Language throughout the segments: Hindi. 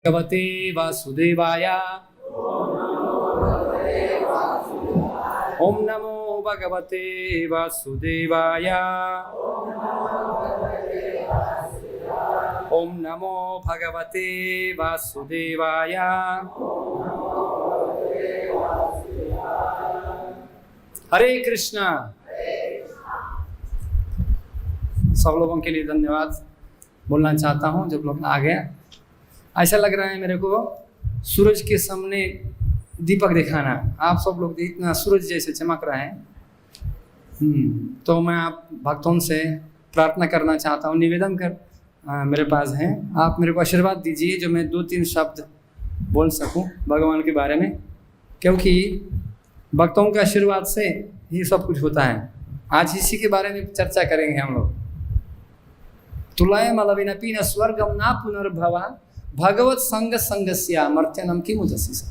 भगवते वासुदेवाय। ओम नमो भगवते वासुदेवाय। ओम नमो भगवते वासुदेवाय। हरे कृष्णा। सब लोगों के लिए धन्यवाद बोलना चाहता हूँ जब लोग आ गए। ऐसा लग रहा है मेरे को सूरज के सामने दीपक दिखाना। आप सब लोग इतना सूरज जैसे चमक रहा है। तो मैं आप भक्तों से प्रार्थना करना चाहता हूँ, निवेदन कर मेरे पास हैं, आप मेरे को आशीर्वाद दीजिए जो मैं 2-3 शब्द बोल सकूं भगवान के बारे में, क्योंकि भक्तों के आशीर्वाद से ही सब कुछ होता है। आज इसी के बारे में चर्चा करेंगे हम लोग। तुलयम अलविनपीन स्वर्गम ना पुनर्भवा भगवत संग संगस्या मर्त्यनम की मुदस्सिसा।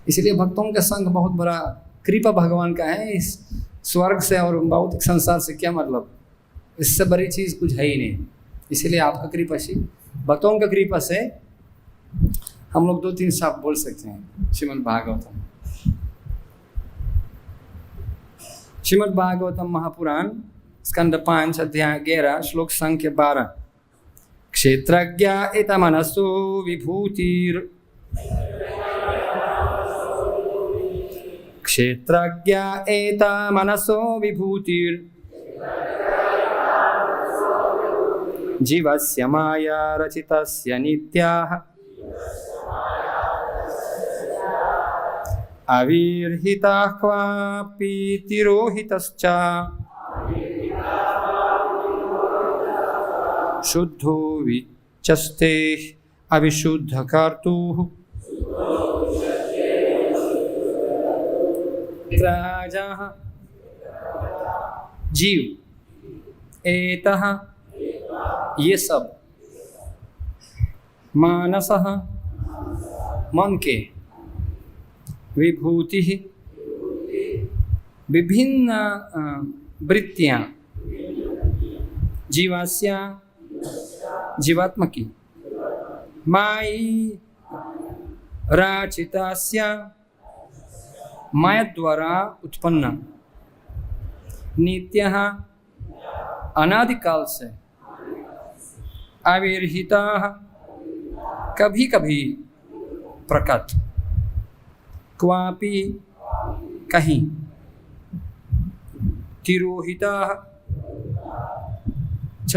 इसलिए भक्तों का संग बहुत बड़ा कृपा भगवान का है। इस स्वर्ग से और भौतिक संसार से क्या मतलब, इससे बड़ी चीज़ कुछ है ही नहीं। इसलिए आपका कृपा से, भक्तों का कृपा से हम लोग 2-3 शब्द बोल सकते हैं। श्रीमद् भागवतम महापुराण स्कंद 5 अध्याय 11 श्लोक संख्या 12। क्षेत्रज्ञ एतमनसो विभूतिर् क्षेत्रज्ञ एतमनसो विभूतिर् जीवस्य माया रचितस्य नित्याः अविर्हितः क्वापि तिरोहितश्च शुद्धो विचस्ते अविशुद्धकर्तुः राजः जीव एतः ये सब मानसः मन के विभूति विभिन्न वृत्तियाँ जीवास्या जीवात्मा की माई राचितास्या माया द्वारा उत्पन्न नित्यः अनादिकाल से अविरहिता कभी कभी प्रकट क्वापि कहीं तिरोहिता च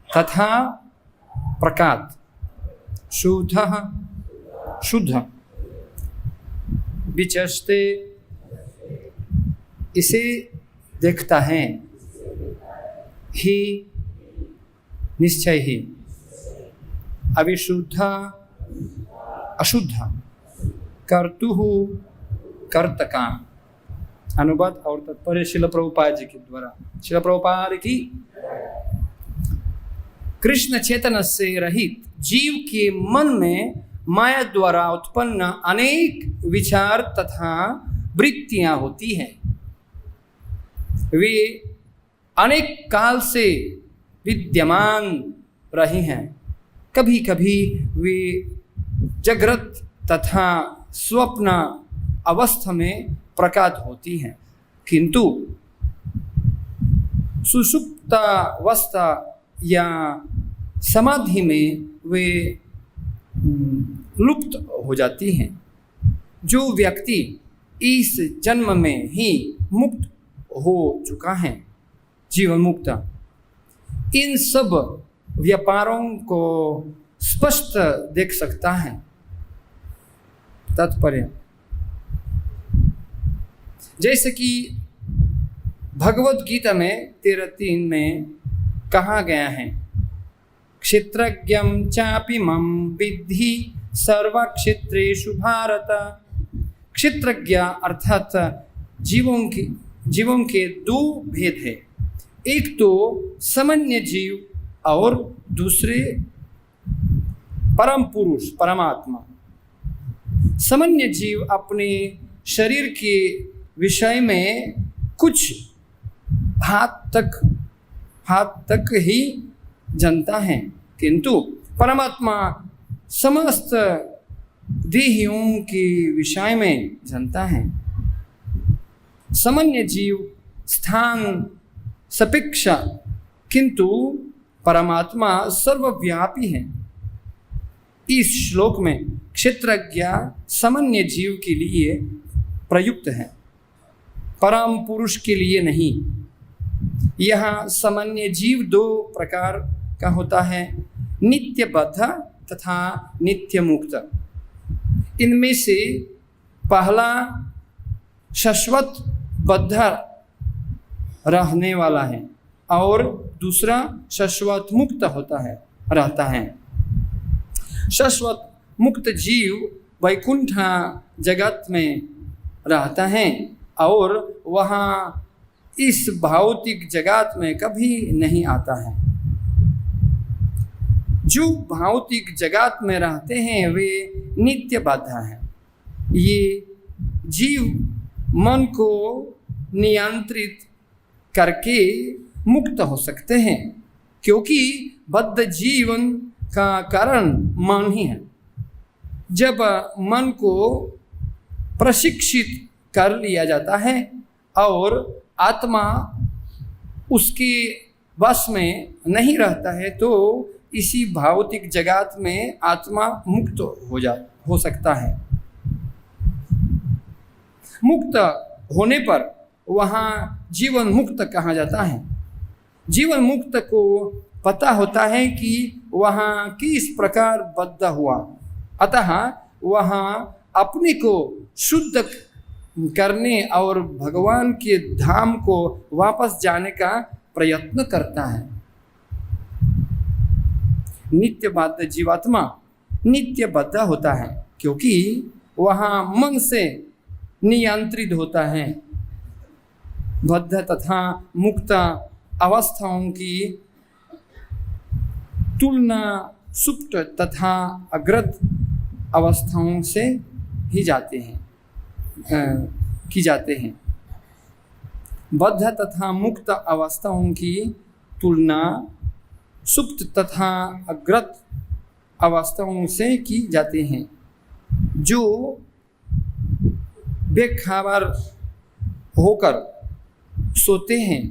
तथा प्रकात शुद्ध शुद्ध विचस्ते इसे देखता है ही निश्चय ही अविशुद्ध अशुद्ध कर्तुः कर्तका। अनुवाद और तात्पर्य शिल प्रभुपाद जी के द्वारा। शिल प्रभुपाद की कृष्ण चेतन से रहित जीव के मन में माया द्वारा उत्पन्न अनेक विचार तथा वृत्तियां होती हैं। वे अनेक काल से विद्यमान रही हैं। कभी कभी वे जागृत तथा स्वप्न अवस्था में प्रकट होती हैं, किंतु सुषुप्त अवस्था या समाधि में वे लुप्त हो जाती हैं। जो व्यक्ति इस जन्म में ही मुक्त हो चुका है, जीवन मुक्त, इन सब व्यापारों को स्पष्ट देख सकता है। तात्पर्य जैसे कि भगवत गीता में 13:3 में कहा गया है, क्षेत्रज्ञं चापि मम विद्धि सर्वक्षेत्रेषु भारत। क्षेत्रज्ञ अर्थात जीवों के 2 भेद है। एक तो सामान्य जीव और दूसरे परम पुरुष परमात्मा। सामान्य जीव अपने शरीर के विषय में कुछ हाथ तक ही जानता है, किंतु परमात्मा समस्त देहियों के विषय में जानता है। सामान्य जीव स्थान सपेक्षा, किंतु परमात्मा सर्वव्यापी है। इस श्लोक में क्षेत्रज्ञ सामान्य जीव के लिए प्रयुक्त है, परम पुरुष के लिए नहीं। यहाँ सामान्य जीव दो प्रकार का होता है, नित्य बद्ध तथा नित्य मुक्त। इनमें से पहला शाश्वत बद्ध रहने वाला है और दूसरा शाश्वत मुक्त रहता है। शाश्वत मुक्त जीव वैकुंठ जगत में रहता है और वहाँ इस भौतिक जगत में कभी नहीं आता है। जो भौतिक जगत में रहते हैं वे नित्य बद्ध हैं। ये जीव मन को नियंत्रित करके मुक्त हो सकते हैं, क्योंकि बद्ध जीवन का कारण मन ही है। जब मन को प्रशिक्षित कर लिया जाता है और आत्मा उसके वश में नहीं रहता है, तो इसी भौतिक जगत में आत्मा मुक्त हो सकता है। मुक्त होने पर वहाँ जीवन मुक्त कहा जाता है। जीवन मुक्त को पता होता है कि वहाँ किस प्रकार बद्ध हुआ, अतः वहाँ अपने को शुद्ध करने और भगवान के धाम को वापस जाने का प्रयत्न करता है। नित्य बद्ध जीवात्मा नित्य बद्ध होता है, क्योंकि वहाँ मन से नियंत्रित होता है। बद्ध तथा मुक्त अवस्थाओं की तुलना सुप्त तथा अग्रत अवस्थाओं से ही की जाते हैं। बद्ध तथा मुक्त अवस्थाओं की तुलना सुप्त तथा अग्रत अवस्थाओं से की जाती हैं। जो बेखबर होकर सोते हैं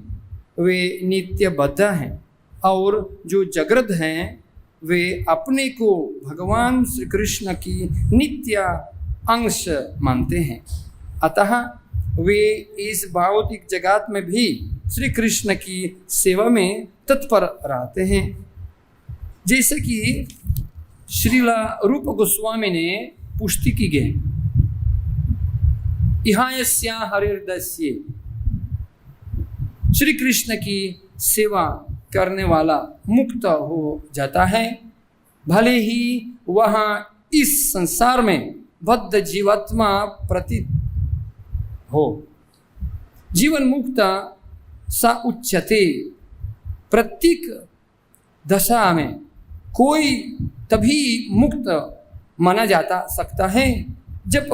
वे नित्य बद्ध हैं, और जो जागृत हैं वे अपने को भगवान श्री कृष्ण की नित्य अंश मानते हैं। अतः वे इस भौतिक जगत में भी श्री कृष्ण की सेवा में तत्पर रहते हैं। जैसे कि श्रीला रूप गोस्वामी ने पुष्टि की गई, इहायस्या हरिर्दस्ये, श्री कृष्ण की सेवा करने वाला मुक्त हो जाता है, भले ही वहाँ इस संसार में बद्ध जीवात्मा प्रतीत हो। जीवन मुक्त सा उच्यते, प्रत्येक दशा में कोई तभी मुक्त माना जाता सकता है जब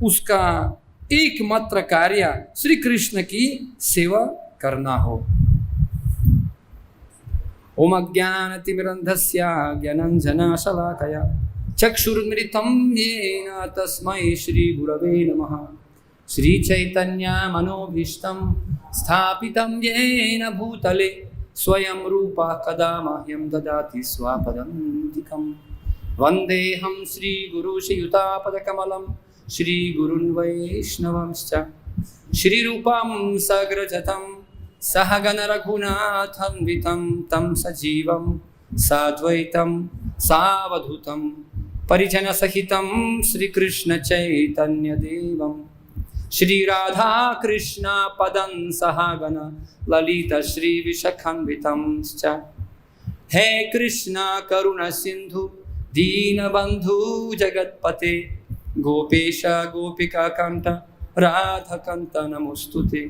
उसका एकमात्र कार्य श्री कृष्ण की सेवा करना हो। ओम अज्ञानतिमिरन्धस्य ज्ञानाञ्जनशलाकया चक्षुरुन्मिलितं येन तस्मै श्रीगुरवे नमः। श्रीचैतन्यमनोभीष्टं स्थापितं येन भूतले स्वयं रूपः कदा मह्यं ददाति स्वापदान्तिकम्। वन्देऽहं श्रीगुरुश्रीयुतापदकमलं श्रीगुरुन् वैष्णवंश्च। श्रीरूपं सग्रजतं सहगण रघुनाथन्वितं तं सजीवं साद्वैतं सावधूतं परिजनसहितं श्रीकृष्ण चैतन्यदेवं श्रीराधाकृष्ण पदं सहगण ललित श्रीविशाखान्वितंश्च। हे कृष्ण करुण सिंधु दीनबंधु जगत्पते गोपेश गोपिका कांत राधाकांत नमोस्तुते।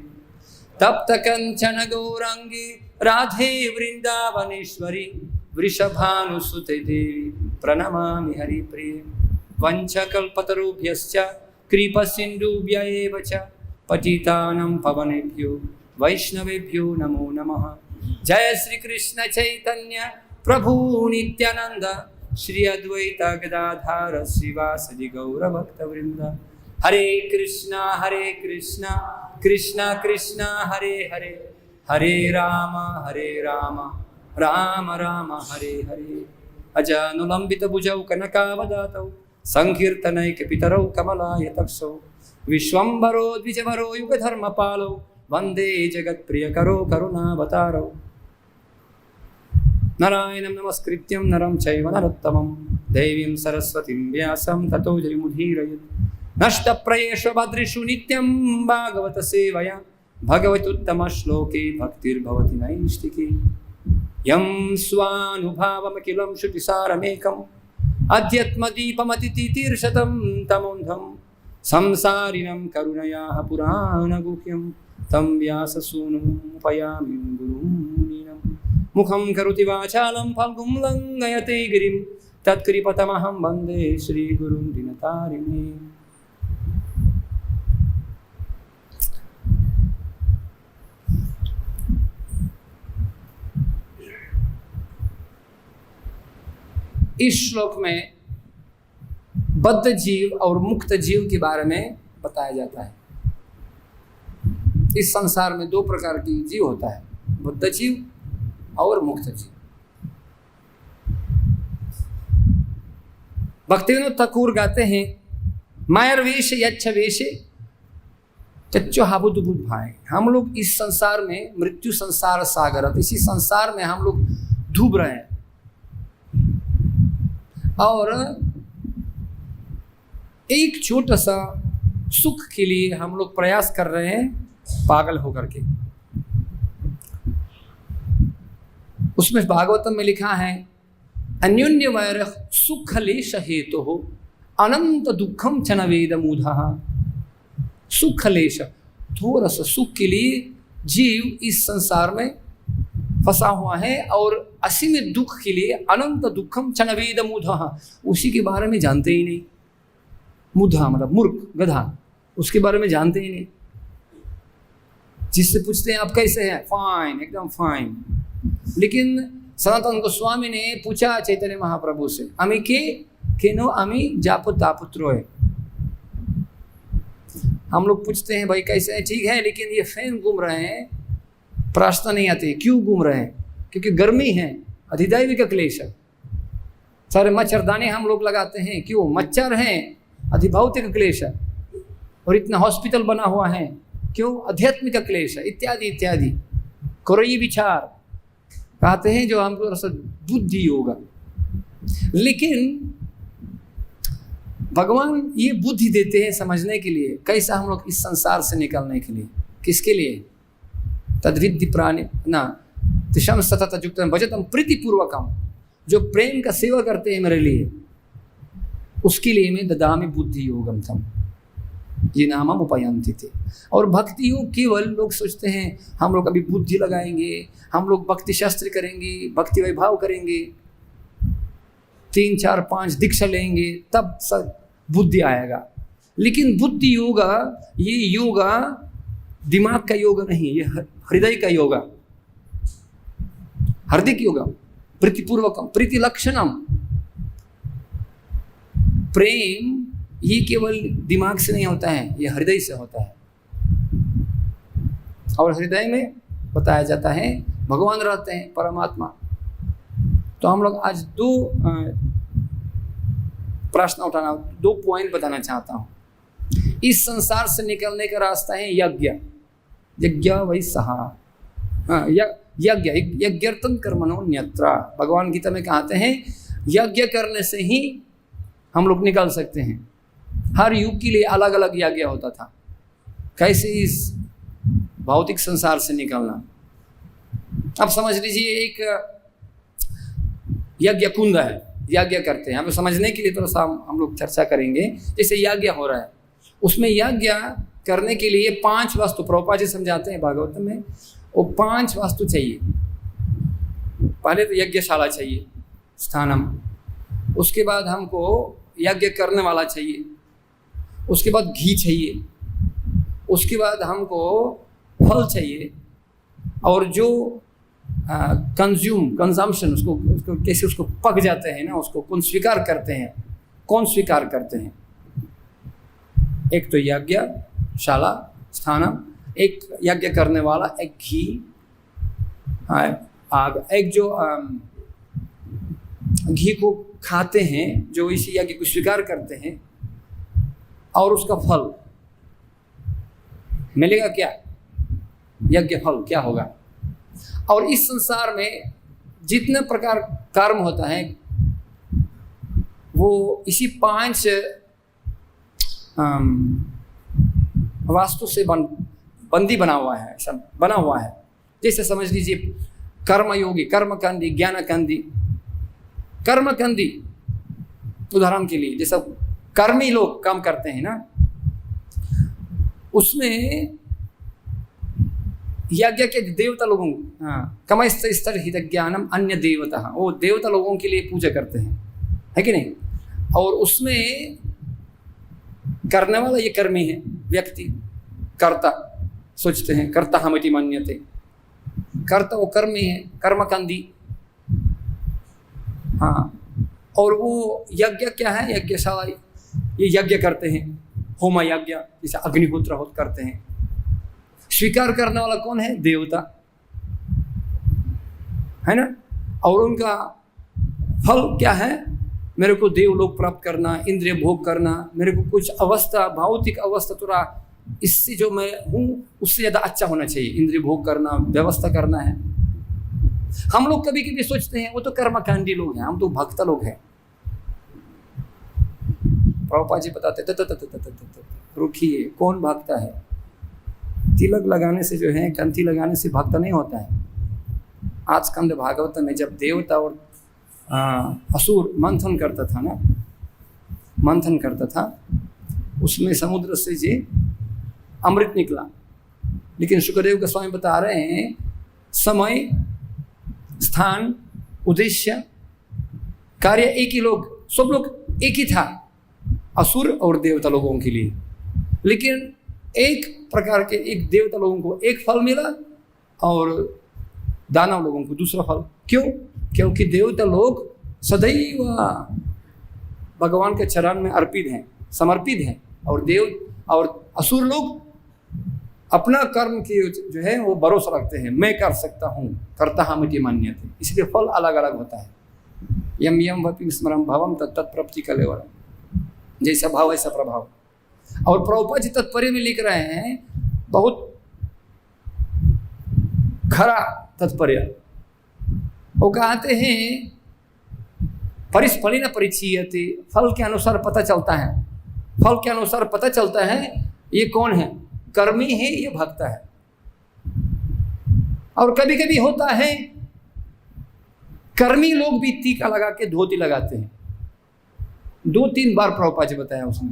तप्त कंचन गौरांगी राधे वृंदावनेश्वरी वृषभानुसुते देवी प्रणमामि हरिप्रिये। वंशकल्पतरुभ्यश्च कृपासिन्धुभ्य एव च पतितानां पावनेभ्यो वैष्णवेभ्यो नमो नमः। जय श्री कृष्ण चैतन्य प्रभु नित्यानंद श्री अद्वैत गदाधर श्रीवासदि गौर भक्तवृंद। हरे कृष्णा कृष्णा कृष्णा हरे हरे, हरे राम राम राम हरे हरे। अजानुलंबित भुजौ कनकावदातौ संकीर्तनैकपितरौ कमलायतक्षौ विश्वम्भरो द्विजवरो युगधर्मपालौ वन्दे जगत्प्रियकरो करुणावतारौ। नारायणं नमस्कृत्यं नरं चैव नरोत्तमं देवीं सरस्वतीं व्यासं ततो जयमुदीरयेत्। नष्टप्रायेषु भद्रेषु नित्यं भागवत सेवया भगवत्युत्तमश्लोके भक्तिर्भवति नैष्टिकी। यं स्वानुभावमखिलं श्रुतिसारमेकम् अध्यात्मदीपमतितीर्षतं तमोन्धं संसारिणं करुणयाः पुराणगुह्यं तं व्याससूनुमुपयामि गुरुमुनीनां। मुखं करोति वाचालं फल्गुं लङ्घयते गिरिं तत्कृपतमहं वन्दे श्रीगुरुं दिनतारिणे। इस श्लोक में बद्ध जीव और मुक्त जीव के बारे में बताया जाता है। इस संसार में दो प्रकार की जीव होता है, बद्ध जीव और मुक्त जीव। भक्तिविनोद ठाकुर गाते हैं, मायर वेश यच्छ वेश चच्चो हाबुद बुद्ध भाई। हम लोग इस संसार में मृत्यु संसार सागर, इसी संसार में हम लोग डूब रहे हैं और एक छोटा सा सुख के लिए हम लोग प्रयास कर रहे हैं पागल होकर के। उसमें भागवतम में लिखा है, अन्योन्य वैर सुख लेश हेतु हो अनंत दुखम च न वेद मूढ़ः। सुख लेश, थोड़ा सा सुख के लिए जीव इस संसार में फंसा हुआ है और असीमित दुख के लिए अनंत दुखम च न वेद मूढ़ः, उसी के बारे में जानते ही नहीं। मूढ़ा मतलब मूर्ख, गधा, उसके बारे में जानते ही नहीं। जिससे पूछते हैं आप कैसे हैं, फाइन, एकदम फाइन। लेकिन सनातन गोस्वामी ने पूछा चैतन्य महाप्रभु से, अमी केनो अमी जापुत तापुत्रोय। हम लोग पूछते हैं भाई कैसे हैं, ठीक है, लेकिन ये फैन घूम रहे हैं, प्रश्न नहीं आते क्यों घूम रहे हैं, क्योंकि गर्मी है, अधिदैविक क्लेश है। सारे मच्छरदानी हम लोग लगाते हैं, क्यों, मच्छर हैं, अधिभौतिक क्लेश है। और इतना हॉस्पिटल बना हुआ है, क्यों, आध्यात्मिक क्लेश है, इत्यादि इत्यादि। कोई विचार कहते हैं जो हमको बुद्धि होगा। लेकिन भगवान ये बुद्धि देते हैं समझने के लिए, कैसा हम लोग इस संसार से निकलने के लिए। किसके लिए, तद्विद्धि प्राणी ना तिशम सतत युक्तम भजतम प्रीतिपूर्वकम, जो प्रेम का सेवा करते हैं मेरे लिए, उसके लिए मैं ददामि बुद्धि योगम थम, ये नाम उपयंती थे। और भक्ति योग केवल लोग सोचते हैं हम लोग अभी बुद्धि लगाएंगे, हम लोग भक्ति शास्त्र करेंगे, भक्ति वैभाव करेंगे, 3 4 5 दीक्षा लेंगे, तब सब बुद्धि आएगा। लेकिन बुद्धि योगा, ये योगा दिमाग का योगा नहीं, ये हृदय का योगा, हार्दिक योगा, प्रीतिपूर्वकम, प्रीति लक्षणम। प्रेम ये केवल दिमाग से नहीं होता है, ये हृदय से होता है। और हृदय में बताया जाता है भगवान रहते हैं, परमात्मा। तो हम लोग आज 2 प्रश्न उठाना, 2 पॉइंट बताना चाहता हूं। इस संसार से निकलने का रास्ता है यज्ञ, यज्ञ वही सहा, यज्ञ यज्ञर्थं कर्मणो न्यत्र। भगवान गीता में कहते हैं यज्ञ करने से ही हम लोग निकल सकते हैं। हर युग के लिए अलग अलग यज्ञ होता था, कैसे इस भौतिक संसार से निकलना। अब समझ लीजिए एक यज्ञ कुंड है, यज्ञ करते हैं। हमें समझने के लिए थोड़ा सा हम लोग चर्चा करेंगे। जैसे यज्ञ हो रहा है, उसमें यज्ञ करने के लिए 5 वस्तु, प्रभुपाद जी समझाते हैं भागवत में, वो 5 वस्तु चाहिए। पहले तो यज्ञशाला चाहिए, स्थानम, उसके बाद हमको यज्ञ करने वाला चाहिए, उसके बाद घी चाहिए, उसके बाद हमको फल चाहिए, और जो कंजम्पशन, उसको कैसे उसको पक जाते हैं ना, उसको कौन स्वीकार करते हैं। एक तो यज्ञशाला स्थानम, एक यज्ञ करने वाला, एक घी आग, एक जो घी को खाते हैं, जो इसी यज्ञ को स्वीकार करते हैं, और उसका फल मिलेगा क्या, यज्ञ फल क्या होगा। और इस संसार में जितने प्रकार कर्म होता है वो इसी 5 वास्तु से बंदी बना हुआ है, ऐसा बना हुआ है। जैसे समझ लीजिए कर्मयोगी, कर्मकांडी, ज्ञानकांडी। कर्मकांडी उदाहरण के लिए जैसा कर्मी लोग काम करते हैं ना, उसमें यज्ञ के देवता लोगों, कमस्त स्तर हित ज्ञानम अन्य देवता, वो देवता लोगों के लिए पूजा करते हैं, है कि नहीं। और उसमें करने वाला ये कर्मी है, व्यक्ति कर्ता सोचते हैं, कर्ता हमति मान्यते, कर्ता वो कर्मी है, कर्मकांडी। हाँ, और वो यज्ञ क्या है, यज्ञशाला, ये यज्ञ करते हैं, होम यज्ञ जैसे अग्निहोत्र करते हैं। स्वीकार करने वाला कौन है, देवता, है ना। और उनका फल क्या है, मेरे को देवलोक प्राप्त करना, इंद्रिय भोग करना, मेरे को कुछ अवस्था, भौतिक अवस्था थोड़ा इससे जो मैं हूँ उससे ज़्यादा अच्छा होना चाहिए, इंद्रिय भोग करना, व्यवस्था करना है। हम लोग कभी कभी सोचते हैं वो तो कर्मकांडी लोग हैं, हम तो भक्त लोग हैं। प्रभुपाद जी बताते रुकिए, कौन भक्ता है। तिलक लगाने से जो है, कंठी लगाने से भक्त नहीं होता है। आज स्कंद भागवत में जब देवता और असुर मंथन करता था, उसमें समुद्र से जी अमृत निकला। लेकिन शुक्रदेव गोस्वामी बता रहे हैं समय, स्थान, उद्देश्य, कार्य एक ही, लोग सब लोग एक ही था, असुर और देवता लोगों के लिए। लेकिन एक प्रकार के, एक देवता लोगों को एक फल मिला और दानव लोगों को दूसरा फल। क्यों? क्योंकि देवता लोग सदैव भगवान के चरण में अर्पित हैं, समर्पित हैं, और असुर लोग अपना कर्म की जो है वो भरोसा रखते हैं, मैं कर सकता हूँ, कर्ता हमति मान्यते, इसलिए फल अलग अलग होता है। यम यम वपि स्मरम भवम तत्प्रप्ति कलेवरम, जैसा भाव ऐसा प्रभाव। और प्रभुपाद जी तात्पर्य में लिख रहे हैं बहुत खरा तात्पर्य। वो कहते हैं परिस्फलिन परिचीयते, फल के अनुसार पता चलता है, फल के अनुसार पता चलता है ये कौन है, कर्मी है ये भक्त है। और कभी कभी होता है कर्मी लोग भी टीका लगा के धोती लगाते हैं, 2-3 बार प्रभुपाद जी बताया उसने।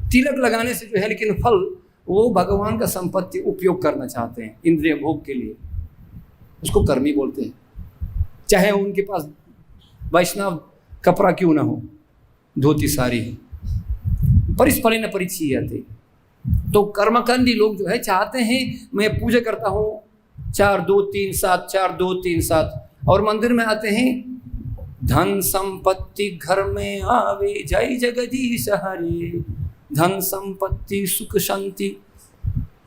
तिलक लगाने से जो है, लेकिन फल वो भगवान का संपत्ति उपयोग करना चाहते हैं इंद्रिय भोग के लिए, उसको कर्मी बोलते हैं। चाहे उनके पास वैष्णव कपड़ा क्यों ना हो, धोती सारी है। परिस्फलिन परिचीयते, तो कर्मकांडी लोग जो है चाहते हैं मैं पूजा करता हूँ 4-2-3-7, 4-2-3-7, और मंदिर में आते हैं धन संपत्ति घर में आवे, जय जगदीश हरे, धन संपत्ति सुख शांति।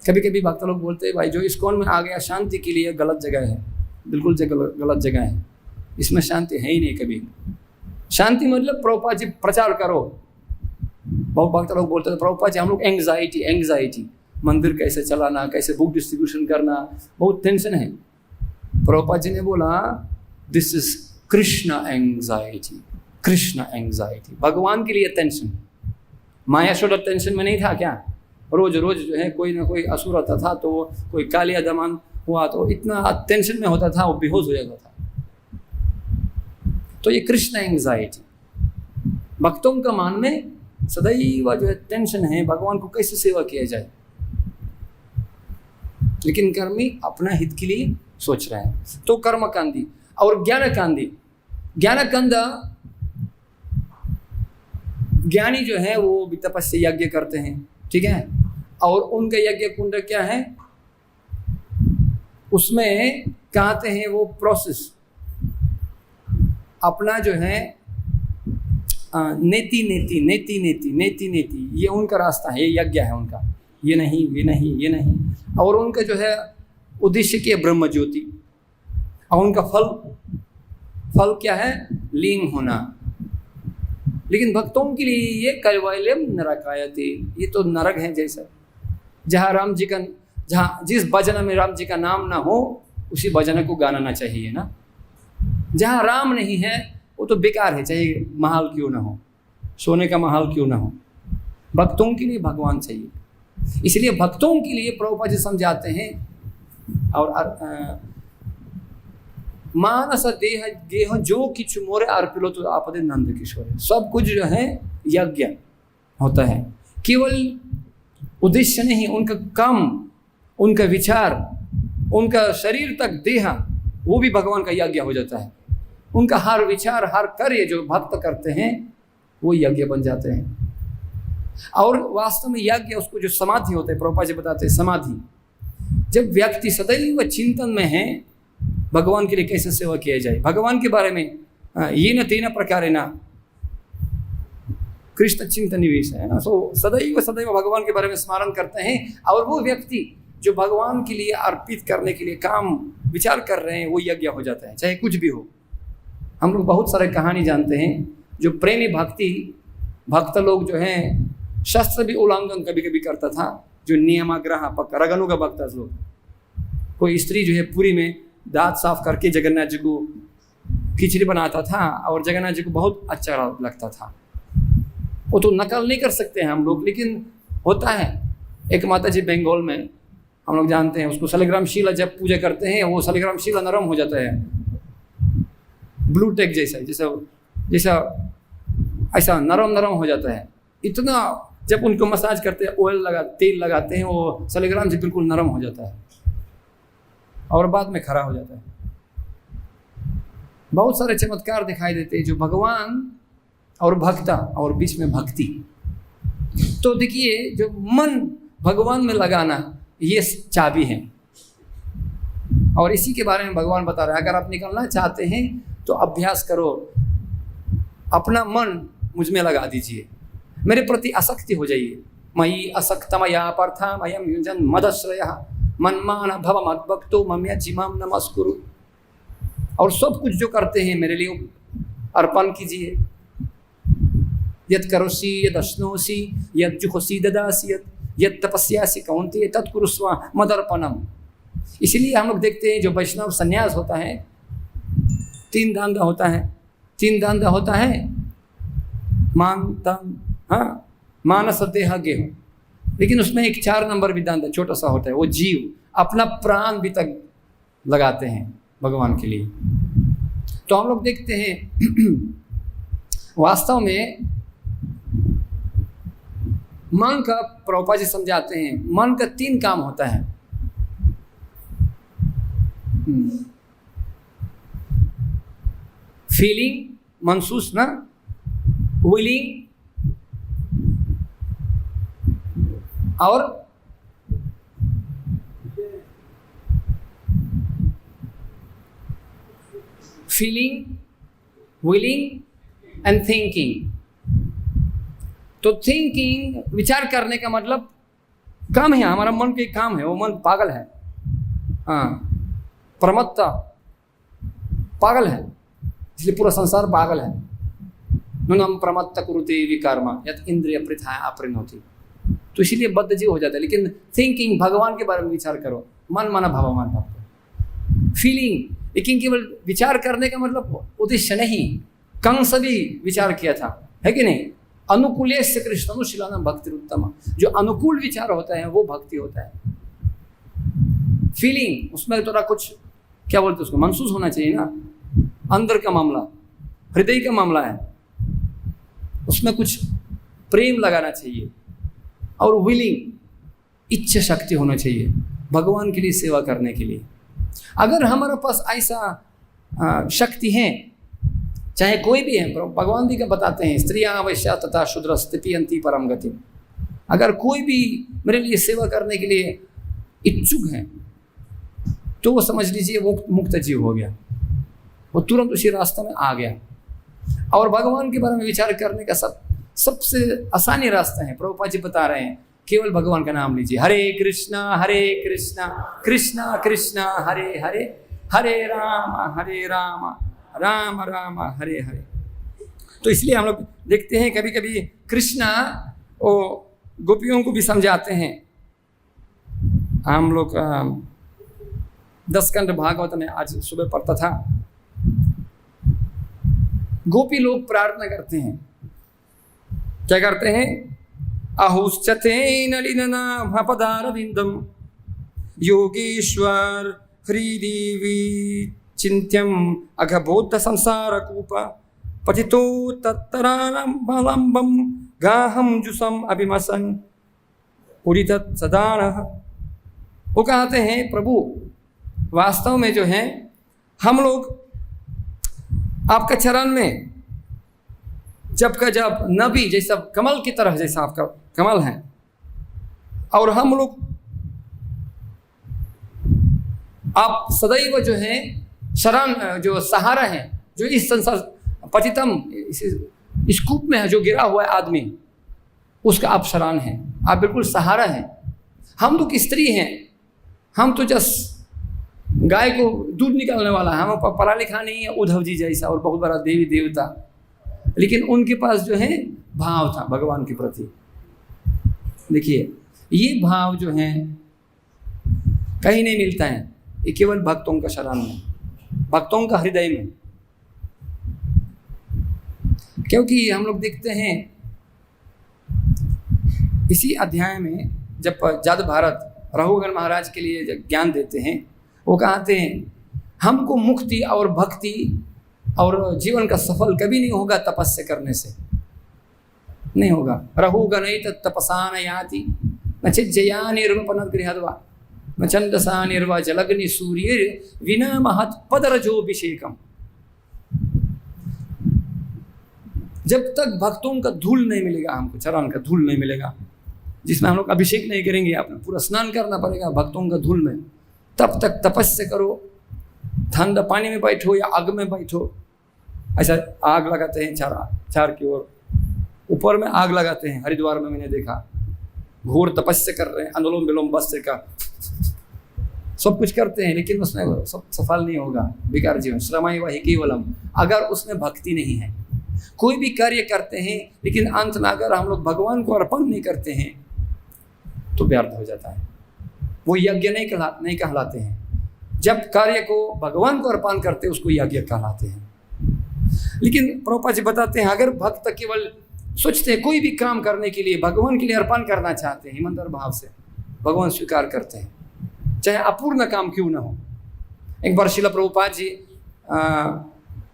कभी कभी भक्त लोग बोलते हैं भाई जो इस्कॉन में आ गया शांति के लिए, गलत जगह है, बिल्कुल गलत जगह है, इसमें शांति है ही नहीं। कभी शांति मतलब प्रभुपाद जी प्रचार करो। बहुत भक्त लोग बोलते थे प्रभुपाद जी हम लोग एंग्जाइटी, मंदिर कैसे चलाना, कैसे बुक डिस्ट्रीब्यूशन करना, बहुत टेंशन है। प्रभुपाद जी ने बोला this is Krishna anxiety, Krishna anxiety, भगवान के लिए टेंशन। माया शोर टेंशन में नहीं था क्या, रोज रोज जो है कोई ना कोई असुर आता था, तो कोई कालिया दमन हुआ तो इतना टेंशन में होता था, वो बेहोश हो जाता था। तो ये कृष्ण एंग्जाइटी, भक्तों का मन में सदैव जो है टेंशन है, भगवान को कैसे सेवा किया जाए। लेकिन कर्मी अपना हित के लिए सोच रहे हैं। तो कर्मकांडी और ज्ञानकांडी, ज्ञानकांडा ज्ञानी जो है वो भी तपस्या यज्ञ करते हैं, ठीक है। और उनका यज्ञ कुंड क्या है, उसमें कहते हैं वो प्रोसेस, अपना जो है नेति नेति नेति नेति नेति नेति, ये उनका रास्ता है, ये यज्ञ है उनका, ये नहीं ये नहीं ये नहीं। और उनका जो है उद्देश्य क्या, ब्रह्म ज्योति, और उनका फल क्या है, लीन होना। लेकिन भक्तों के लिए ये कैवल्यम नरकायते, ये तो नरक है जैसा, जहाँ राम जी का, जहाँ जिस भजन में राम जी का नाम ना हो उसी भजन को गाना ना चाहिए ना। जहाँ राम नहीं है वो तो बेकार है, चाहे महल क्यों ना हो, सोने का महल क्यों ना हो। भक्तों के लिए भगवान चाहिए, इसलिए भक्तों के लिए प्रभुपाद जी समझाते हैं। और मानस देह गेह जो किछु मोरे अर्पिलो तो आपदे नंद किशोर, सब कुछ जो है यज्ञ होता है। केवल उद्देश्य नहीं, उनका काम, उनका विचार, उनका शरीर तक देह, वो भी भगवान का यज्ञ हो जाता है। उनका हर विचार, हर कार्य जो भक्त करते हैं वो यज्ञ बन जाते हैं। और वास्तव में यज्ञ, उसको जो समाधि होता है, प्रभुपाद जी बताते हैं समाधि, जब व्यक्ति सदैव चिंतन में है भगवान के लिए कैसे सेवा किया जाए, भगवान के बारे में ये न तेन प्रकार ना कृष्ण चिंतन निवेश है ना, सो सदैव सदैव भगवान के बारे में स्मरण करते हैं। और वो व्यक्ति जो भगवान के लिए अर्पित करने के लिए काम विचार कर रहे हैं वो यज्ञ हो जाता है, चाहे कुछ भी हो। हम लोग बहुत सारे कहानी जानते हैं, जो प्रेमी भक्त लोग जो हैं शस्त्र भी उल्लंघन कभी कभी करता था, जो नियमाग्रह रगनु का भक्त लोग। कोई स्त्री जो है पूरी में दांत साफ करके जगन्नाथ जी को खिचड़ी बनाता था और जगन्नाथ जी को बहुत अच्छा लगता था। वो तो नकल नहीं कर सकते हैं हम लोग, लेकिन होता है। एक माता जी बंगाल में हम लोग जानते हैं, उसको शालिग्राम शिला जब पूजा करते हैं वो शालिग्राम शिला नरम हो जाता है, ब्लू टेक जैसा जैसा ऐसा नरम नरम हो जाता है। इतना जब उनको मसाज करते हैं, तेल लगाते हैं, वो शालिग्राम जी बिल्कुल नरम हो जाता है और बाद में खड़ा हो जाता है। बहुत सारे चमत्कार दिखाई देते हैं जो भगवान और भक्ता और बीच में भक्ति। तो देखिए, जो मन भगवान में लगाना ये चाबी है, और इसी के बारे में भगवान बता रहे हैं। अगर आप निकलना चाहते हैं तो अभ्यास करो, अपना मन मुझ में लगा दीजिए, मेरे प्रति आसक्ति हो जाइए। मयि असक्तमया पार्था मयम युञ्जन मदश्रयः मनमान भव मद्भक्तो मम्या जिमाम नमस्कुरु। और सब कुछ जो करते हैं मेरे लिए अर्पण कीजिए। यत् करोषि यद् अश्नोषि यद् जुहोषि ददासि यत् तपस्यासि कौन्तेय तत्कुरुष्व मदर्पणम। इसीलिए हम लोग देखते हैं जो वैष्णव संन्यास होता है, 3 दांदा होता है। 3 दांदा होता है, मान तन, हाँ, मानस देह गेह, लेकिन उसमें एक 4 नंबर भी दांदा छोटा सा होता है। वो जीव अपना प्राण भी तक लगाते हैं भगवान के लिए। तो हम लोग देखते हैं वास्तव में मन का, प्रभुपाद जी समझाते हैं, मन का 3 काम होता है। फीलिंग, महसूस ना, विलिंग और फीलिंग, विलिंग एंड थिंकिंग। तो थिंकिंग, विचार करने का मतलब काम है, हमारा मन के काम है। वो मन पागल है, हाँ, प्रमत्ता पागल है, इसलिए पूरा संसार पागल है। नूनम प्रमत्त कुरुते विकर्मा यत् इंद्रिय प्रथा अपरिणोति। तो इसीलिए बद्ध जीव हो जाता है। लेकिन थिंकिंग, भगवान के बारे में विचार करो, मन मन भाव मन भाव। फीलिंग, लेकिन केवल विचार करने का मतलब उद्देश्य नहीं। कंस भी विचार किया था, है कि नहीं? अनुकूलेस्य कृष्णानुशीलनम भक्ति उत्तम। जो अनुकूल विचार होता है वो भक्ति होता है। फीलिंग, उसमें थोड़ा कुछ क्या बोलते हैं उसको, महसूस होना चाहिए ना, अंदर का मामला, हृदय का मामला है, उसमें कुछ प्रेम लगाना चाहिए। और विलिंग, इच्छा शक्ति होना चाहिए भगवान के लिए सेवा करने के लिए। अगर हमारे पास ऐसा शक्ति है, चाहे कोई भी है, भगवान भी क्या बताते हैं, स्त्रियां वैश्या तथा शूद्र स्थितियन्ति परम गति। अगर कोई भी मेरे लिए सेवा करने के लिए इच्छुक है तो वो समझ लीजिए वो मुक्त जीव हो गया, वो तुरंत उसी रास्ते में आ गया। और भगवान के बारे में विचार करने का सबसे आसानी रास्ता है, प्रभुपाद जी बता रहे हैं, केवल भगवान का नाम लीजिए। हरे कृष्णा कृष्णा कृष्णा हरे हरे, हरे राम राम राम हरे हरे। तो इसलिए हम लोग देखते हैं कभी कभी कृष्णा वो गोपियों को भी समझाते हैं। हम लोग 10 स्कंद भागवत में आज सुबह पढ़ता था, गोपी लोग प्रार्थना करते हैं, क्या करते हैं? अहुश्चते नलिननाभपदारविन्दं योगेश्वर हृदीवी चिन्त्यम अघबोध संसारकूप पतितो तत्तरालम्बं गाहं जुसम अभिमसन उदित सदानः। वो कहते हैं प्रभु वास्तव में जो है हम लोग आपका चरण में जब का जब नबी जैसा कमल की तरह जैसा आपका कमल है, और हम लोग आप सदैव जो है शरण जो सहारा है, जो इस संसार पतितम इस कूप में है जो गिरा हुआ है आदमी, उसका आप शरण हैं, आप बिल्कुल सहारा हैं। हम तो स्त्री हैं, हम तो जस्ट गाय को दूध निकालने वाला है, हम पढ़ा लिखा नहीं है उद्धव जी जैसा और बहुत बड़ा देवी देवता, लेकिन उनके पास जो है भाव था भगवान के प्रति। देखिए ये भाव जो है कहीं नहीं मिलता है, ये केवल भक्तों का शरण में, भक्तों का हृदय में। क्योंकि हम लोग देखते हैं इसी अध्याय में जब जादव भारत रघुगर महाराज के लिए जब ज्ञान देते हैं, वो कहते हैं हमको मुक्ति और भक्ति और जीवन का सफल कभी नहीं होगा तपस्या करने से, नहीं होगा। रहुगन तपसा न याति न चिज्जया निर्वपन गृहद्वा न छंदसा निर्वा जलग्नि सूर्य विना महत पदरजोभिषेकम। जब तक भक्तों का धूल नहीं मिलेगा, हमको चरण का धूल नहीं मिलेगा, जिसमें हम लोग अभिषेक नहीं करेंगे, आपने पूरा स्नान करना पड़ेगा भक्तों का धूल में, तब तक तपस्या करो। ठंडा पानी में बैठो या आग में बैठो, ऐसा आग लगाते हैं चार की ओर, ऊपर में आग लगाते हैं। हरिद्वार में मैंने देखा घोर तपस्या कर रहे हैं, अनुलोम विलोम बस्त्र का सब कुछ करते हैं, लेकिन उसमें सब सफल नहीं होगा। बेकार जीवन श्रमाई वही केवलम। अगर उसमें भक्ति नहीं है, कोई भी कार्य करते हैं लेकिन अंत में अगर हम लोग भगवान को अर्पण नहीं करते हैं तो व्यर्थ हो जाता है, वो यज्ञ नहीं कहलाते हैं। जब कार्य को भगवान को अर्पण करते हैं उसको यज्ञ कहलाते हैं। लेकिन प्रभुपाद जी बताते हैं अगर भक्त केवल सोचते हैं कोई भी काम करने के लिए भगवान के लिए अर्पण करना चाहते हैं ईमानदार भाव से, भगवान स्वीकार करते हैं, चाहे अपूर्ण काम क्यों ना हो। एक बार शिला प्रभुपाद जी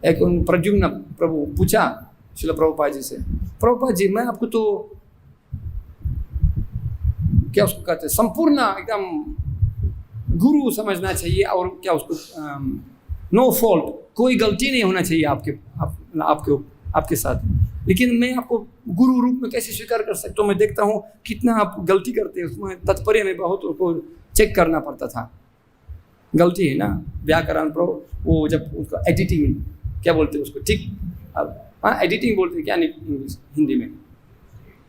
एक प्रद्युम्न प्रभु पूछा शिला प्रभुपाद जी से, प्रभुपाद जी मैं आपको तो क्या उसको कहते हैं संपूर्ण एकदम गुरु समझना चाहिए, और क्या उसको नो फॉल्ट, कोई गलती नहीं होना चाहिए आपके साथ, लेकिन मैं आपको गुरु रूप में कैसे स्वीकार कर सकता हूँ? मैं देखता हूँ कितना आप गलती करते हैं, उसमें तात्पर्य में बहुत उसको चेक करना पड़ता था। गलती है ना व्याकरण पर, वो जब उसका एडिटिंग क्या बोलते हैं उसको, ठीक हाँ एडिटिंग बोलते हैं क्या इंग्लिश हिंदी में,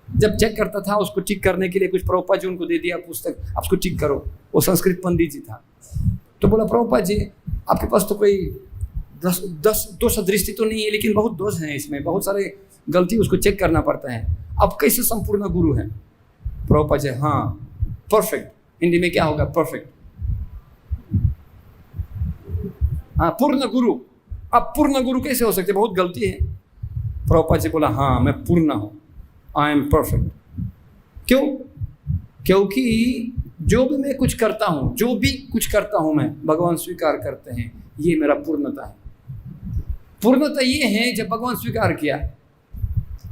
जब चेक करता था उसको ठीक करने के लिए कुछ प्रभुपाद जी उनको दे दिया पुस्तक, आप उसको ठीक करो। वो संस्कृत पंडित जी था, तो बोला प्रभुपाद जी आपके पास तो कोई 10 दोष दृष्टि तो नहीं है, लेकिन बहुत दोष हैं इसमें, बहुत सारे गलती उसको चेक करना पड़ता है, अब कैसे संपूर्ण गुरु है? प्रभुपाद जी हाँ परफेक्ट, हिंदी में क्या होगा परफेक्ट, हाँ पूर्ण गुरु। अब पूर्ण गुरु कैसे हो सकते, बहुत गलती है। प्रभुपाद जी बोला हाँ मैं पूर्ण हूँ, आई एम परफेक्ट। क्यों? क्योंकि जो भी मैं कुछ करता हूँ, जो भी कुछ करता हूँ मैं, भगवान स्वीकार करते हैं, ये मेरा पूर्णता है। पूर्णता ये है जब भगवान स्वीकार किया।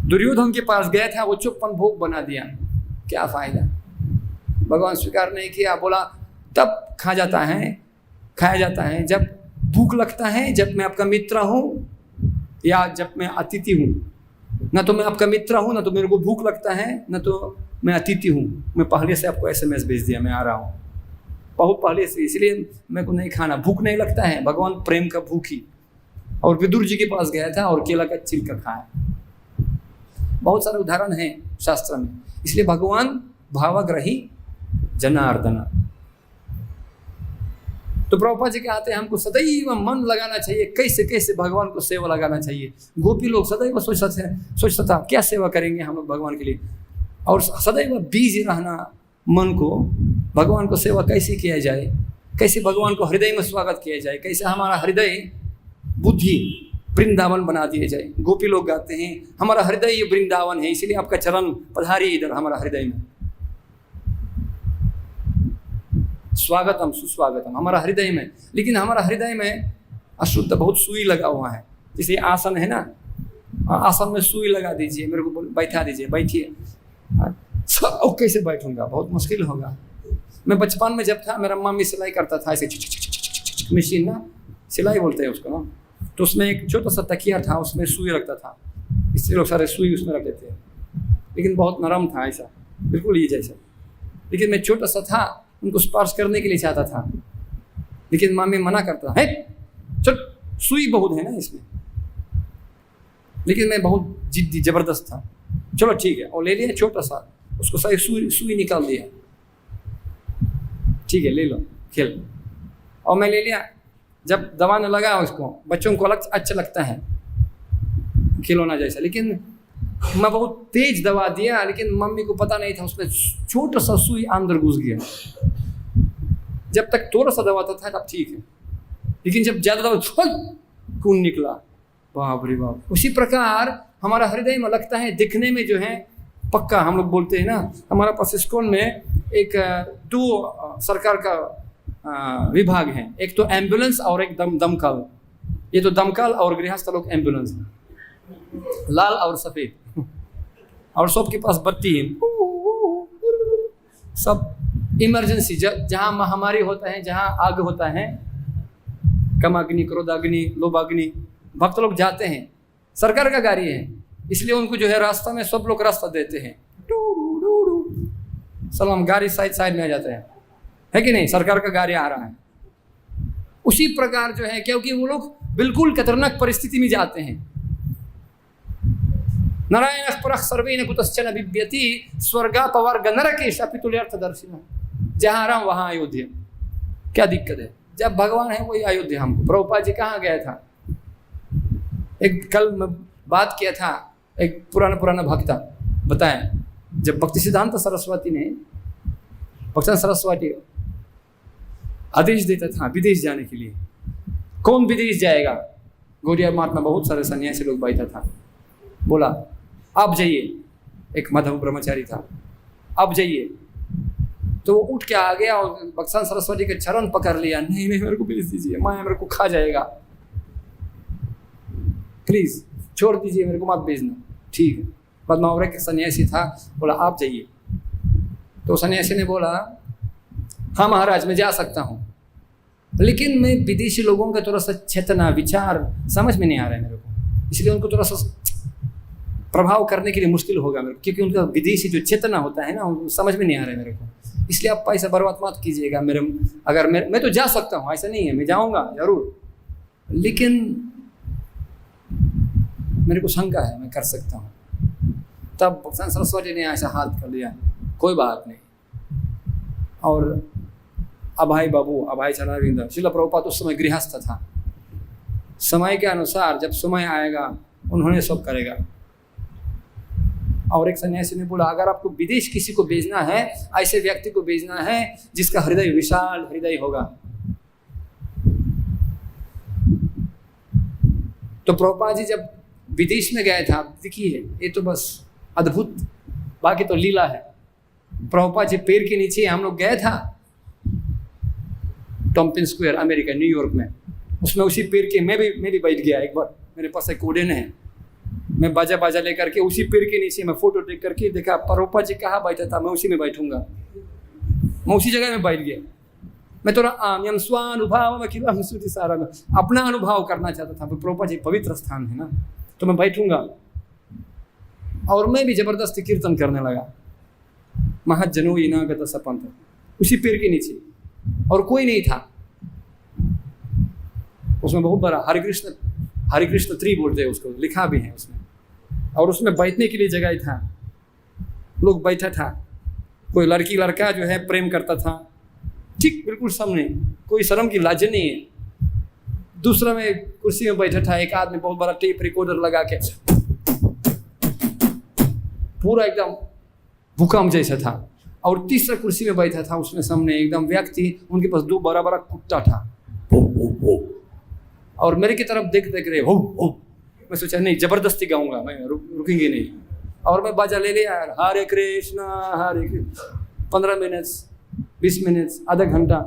दुर्योधन के पास गया था, वो 54 भोग बना दिया, क्या फायदा? भगवान स्वीकार नहीं किया, बोला तब खाया जाता है जब भूख लगता है, जब मैं आपका मित्र हूँ या जब मैं अतिथि हूँ। ना तो मैं आपका मित्र हूँ, ना तो मेरे को भूख लगता है, ना तो मैं अतिथि हूँ। मैं पहले से आपको SMS भेज दिया, मैं आ रहा हूँ। बहुत पहले से, इसलिए मेरे को नहीं खाना, भूख नहीं लगता है। भगवान प्रेम का भूखी। और विदुर जी के पास गया था और केला का छिलका खाया। बहुत सारे उदाहरण हैं शास्त्र में। इसलिए भगवान भावाग्रही जनार्दन। तो प्रभुपाद जी कहते हैं हमको सदैव मन लगाना चाहिए, कैसे कैसे भगवान को सेवा लगाना चाहिए। गोपी लोग सदैव सोचता था क्या सेवा करेंगे हम लोग भगवान के लिए, और सदैव बिजी रहना मन को, भगवान को सेवा कैसे किया जाए, कैसे भगवान को हृदय में स्वागत किया जाए, कैसे हमारा हृदय बुद्धि वृंदावन बना दिए जाए। गोपी लोग गाते हैं हमारा हृदय वृंदावन है, इसलिए आपका चरण पधारिए इधर हमारा हृदय में, स्वागतम सुस्वागतम हमारा हृदय में। लेकिन हमारा हृदय में अशुद्ध बहुत सुई लगा हुआ है। जैसे आसन है ना, आसन में सुई लगा दीजिए, मेरे को बैठा दीजिए, बैठिए। कैसे बैठूंगा, बहुत मुश्किल होगा। मैं बचपन में जब था, मेरा मम्मी सिलाई करता था ऐसे मशीन ना, सिलाई बोलते हैं उसको ना, तो उसमें एक छोटा सा तकिया था, उसमें सुई रखता था, इसलिए लोग सारे सुई उसमें रख देते हैं। लेकिन बहुत नरम था ऐसा, बिल्कुल ये जैसा। लेकिन मैं छोटा सा था, उनको स्पर्श करने के लिए चाहता था, लेकिन मम्मी मना करता है, चल सुई बहुत है ना इसमें। लेकिन मैं बहुत जिद्दी जबरदस्त था, चलो ठीक है, और ले लिया छोटा सा, उसको सारी सुई निकाल दिया, ठीक है ले लो खेल। और मैं ले लिया, जब दबाने लगा उसको, बच्चों को अलग अच्छा लगता है खिलौना जैसा, लेकिन मैं बहुत तेज दबा दिया, लेकिन मम्मी को पता नहीं था उसमें छोटा सा सुई अंदर घुस गया। जब तक थोड़ा सा दबाता था तब ठीक है, लेकिन जब ज्यादा दबा खून निकला, बाप रे बाप। उसी प्रकार हमारा हृदय में लगता है दिखने में जो है पक्का, हम लोग बोलते हैं ना, हमारा पास इस्कॉन में एक दो सरकार का विभाग है, एक तो एम्बुलेंस और एक दमकल। ये तो दमकल और गृहस्थ लोग एम्बुलेंस है, लाल और सफेद, और सबके पास बत्ती है, सब इमरजेंसी। जहाँ महामारी होता है, जहाँ आग होता है, कामाग्नि, क्रोधाग्नि, लोभाग्नि, भक्त लोग जाते हैं, सरकार का गाड़ी है, इसलिए उनको जो है रास्ता में सब लोग रास्ता देते हैं, सलाम, गाड़ी साइड में आ जाते हैं, है कि नहीं, सरकार का गाड़ी आ रहा है। उसी प्रकार जो है, क्योंकि वो लोग बिल्कुल खतरनाक परिस्थिति में जाते हैं। नारायण परः सर्वेन कुतश्चन बिभ्यति स्वर्गापवर्ग नरकेश अपितुल्यर्थदर्शिनः। जहाँ राम वहाँ अयोध्या, क्या दिक्कत है, जब भगवान है वही अयोध्या। हमको प्रभुपाद जी कहाँ गया था, एक कल बात किया था, एक पुराना भक्ता बताया, जब भक्ति सिद्धांत सरस्वती ने, भक्तन सरस्वती आदेश देता था विदेश जाने के लिए, कौन विदेश जाएगा, गौड़िया मार्ग में बहुत सारे सन्यासी लोग बैठा था, बोला आप जाइए, एक माधव ब्रह्मचारी था, आप जाइए। तो वो उठ के आ गया और भक्तन सरस्वती के चरण पकड़ लिया, नहीं मेरे को भेज दीजिए, माया मेरे को खा जाएगा, प्लीज छोड़ दीजिए, मेरे को मत भेजना। ठीक है, बाद में और एक सन्यासी था, बोला आप जाइए। तो सन्यासी ने बोला हाँ महाराज मैं जा सकता हूँ, लेकिन मैं विदेशी लोगों का थोड़ा सा चेतना विचार समझ में नहीं आ रहा है मेरे को, इसलिए उनको थोड़ा सा प्रभाव करने के लिए मुश्किल होगा मेरे को, क्योंकि उनका विदेशी जो चेतना होता है ना, समझ में नहीं आ रहा है मेरे को। इसलिए आप पैसा बर्बाद मत कीजिएगा मेरे, अगर मैं तो जा सकता हूँ, ऐसा नहीं है, मैं जाऊँगा जरूर, लेकिन मेरे को शंका है मैं कर सकता हूँ। तब भक्तन सरस्वती ने ऐसा हाथ कर लिया, कोई बात नहीं। और अभाई बाबू, अभाई चरणारविंद, श्रील प्रभुपाद उस समय गृहस्थ था, समय के अनुसार जब समय आएगा उन्होंने सब करेगा। और एक सन्यासी ने बोला अगर आपको विदेश किसी को भेजना है, ऐसे व्यक्ति को भेजना है जिसका हृदय विशाल हृदय होगा। तो प्रभुपाद जी जब विदेश में गए थे, देखिए ये तो बस अद्भुत, बाकी तो लीला है। प्रभुपाद जी पैर के नीचे हम लोग गए था टॉम्पिन स्क्वायर अमेरिका न्यूयॉर्क में, उसमें उसी पैर के मैं भी बैठ गया एक बार, मेरे पास एक कोडेन है, मैं बाजा लेकर के उसी पैर के नीचे मैं फोटो देख करके देखा प्रभुपाद जी कहाँ बैठा था, मैं उसी में बैठूंगा, मैं उसी जगह में बैठ गया। मैं थोड़ा आम स्वानुभव में सारा में अपना अनुभव करना चाहता था, प्रभुपाद जी पवित्र स्थान है ना, तो मैं बैठूंगा। और मैं भी जबरदस्ती कीर्तन करने लगा, महाजनो इनागत सपंथ, उसी पेड़ के नीचे, और कोई नहीं था उसमें। बहुत बड़ा हरे कृष्ण ट्री बोलते हैं उसको, लिखा भी है उसमें। और उसमें बैठने के लिए जगह ही था, लोग बैठा था। कोई लड़की लड़का जो है प्रेम करता था, ठीक बिल्कुल सामने, कोई शर्म की लाज नहीं है। दूसरा में कुर्सी में बैठा था एक आदमी, बहुत बड़ा टेप रिकॉर्डर लगा के, पूरा एकदम भूकंप जैसा था। और तीसरा कुर्सी में बैठा था उसमें सामने एकदम व्यक्ति, उनके पास 2 बड़ा बड़ा कुत्ता था, और मेरे की तरफ देख देख रहे हो। मैं सोचा नहीं, जबरदस्ती गाऊंगा मैं, रुकेंगे नहीं। और मैं बाजा ले लिया यार, हरे कृष्णा हरे कृष्णा। 15 मिनट 20 मिनट आधा घंटा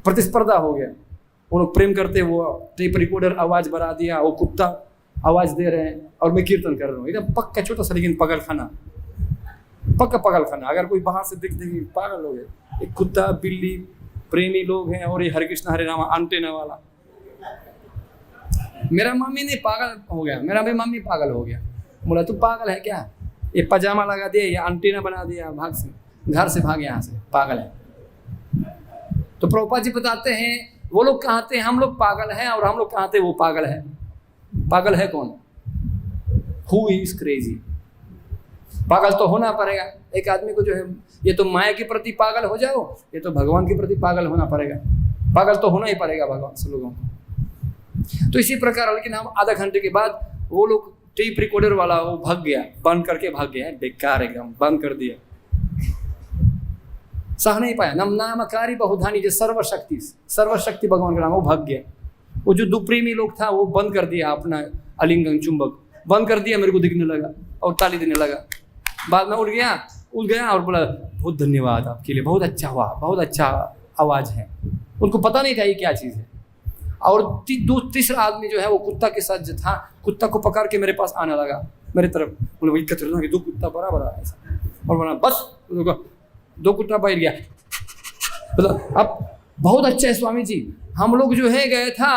प्रतिस्पर्धा हो गया। वो लोग प्रेम करते, वो टेप रिकॉर्डर आवाज बढ़ा दिया, वो कुत्ता आवाज दे रहे हैं, और मैं कीर्तन कर रहा हूँ। एकदम पक्का छोटा सा लेकिन पागल खाना, पक्का पागल खाना। अगर कोई बाहर से दिख देगी पागल हो गए। एक कुत्ता बिल्ली प्रेमी लोग हैं, और ये हरे कृष्णा हरे राम एंटेना वाला। मेरा मम्मी ने पागल हो गया, मेरा भी मम्मी पागल हो गया। बोला तू पागल है क्या, ये पजामा लगा दिया, ये एंटीना बना दिया, भाग से घर से भाग यहाँ से, पागल है। तो प्रभुपाद जी बताते हैं वो लोग कहते हैं हम लोग पागल हैं, और हम लोग कहते हैं वो पागल है। पागल है कौन? Who is crazy? पागल तो होना पड़ेगा एक आदमी को जो है, ये तो माया के प्रति पागल हो जाओ, ये तो भगवान के प्रति पागल होना पड़ेगा। पागल तो होना ही पड़ेगा भगवान से लोगों को। तो इसी प्रकार, लेकिन हम आधा घंटे के बाद वो लोग टेप रिकॉर्डर वाला वो भाग गया, बंद करके भाग गया, बेकार एकदम बंद कर दिया, सह नहीं पाया। नम नामकारी बहुधानी, जो सर्वशक्ति भगवान का नाम, वो भाग गया। वो जो दुप्रेमी लोग था वो बंद कर दिया अपना आलिंगन चुंबक, बंद कर दिया, मेरे को दिखने लगा और ताली देने लगा। बाद में उठ गया और बोला बहुत धन्यवाद आपके लिए, बहुत अच्छा हुआ, बहुत अच्छा आवाज़ है। उनको पता नहीं था ये क्या चीज़ है। और तीसरा आदमी जो है वो कुत्ता के साथ जो था, कुत्ता को पकड़ के मेरे पास आने लगा, मेरे तरफ। बोले वही खतरनाक, 2 कुत्ता बड़ा बड़ा ऐसा, और बोला बस 2 कुत्ता बैठ गया। मतलब अब बहुत अच्छा है स्वामी जी, हम लोग जो है गए था,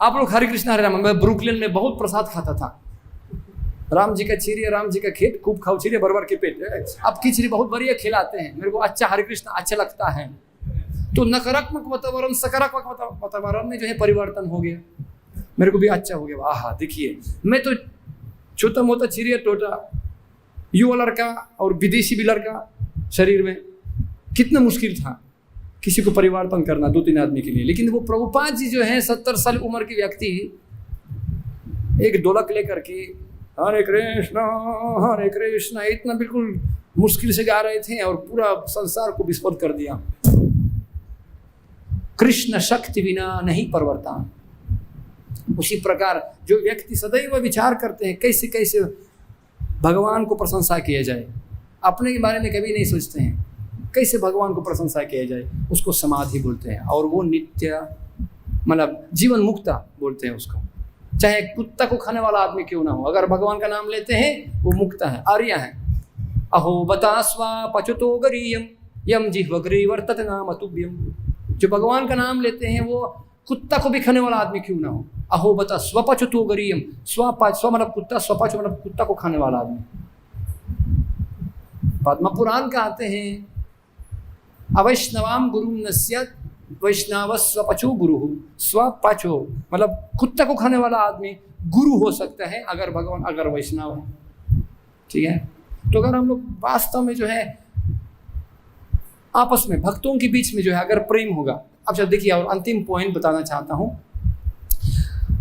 आप लोग हरे कृष्णा हरे राम, मैं ब्रुकलिन में बहुत प्रसाद खाता था, राम जी का खीरी, राम जी का खेत, खूब खाओ खीरी बरबर के पेट। अब खिचड़ी बहुत बढ़िया खिलाते हैं, मेरे को अच्छा हरे कृष्णा अच्छा लगता है। तो नकारात्मक वातावरण सकारात्मक वातावरण में जो है परिवर्तन हो गया, मेरे को भी अच्छा हो गया। आहा देखिए, मैं तो छोटा मोटा चिड़िया टोटा युवा लड़का और विदेशी भी लड़का शरीर में, कितना मुश्किल था किसी को परिवर्तन करना 2-3 आदमी के लिए। लेकिन वो प्रभुपाद जी जो है 70 साल उम्र के व्यक्ति, एक ढोलक लेकर के हरे कृष्णा इतना बिल्कुल मुश्किल से गा रहे थे, और पूरा संसार को विस्फोट कर दिया। कृष्ण शक्ति बिना नहीं परिवर्तन। उसी प्रकार जो व्यक्ति सदैव विचार करते हैं कैसे कैसे भगवान को प्रशंसा किया जाए, अपने के बारे में कभी नहीं सोचते हैं कैसे भगवान को प्रशंसा किया जाए, उसको समाधि बोलते हैं। और वो नित्य मतलब जीवन मुक्ता बोलते हैं उसको। चाहे कुत्ता को खाने वाला आदमी क्यों ना हो, अगर भगवान का नाम लेते हैं वो मुक्ता है, आर्य है। अहो बता स्वा पचुतो गरीयम यम जिह्वग्री वर्तत नाम तुभ्यम। जो भगवान का नाम लेते हैं वो कुत्ता को भी खाने वाला आदमी क्यों ना हो। अहो बता स्वपचुतो गरीयम, स्व मतलब कुत्ता, स्वपच मतलब कुत्ता को खाने वाला आदमी। पद्म पुराण कहते हैं अवैष्णवाम गुरु नस्यत वैष्णव स्वपचो गुरु। स्वपचो मतलब कुत्ता को खाने वाला आदमी गुरु हो सकता है अगर भगवान अगर वैष्णव है। ठीक है, तो अगर हम लोग वास्तव में जो है आपस में भक्तों के बीच में जो है अगर प्रेम होगा। अब जब देखिए, और अंतिम पॉइंट बताना चाहता हूँ,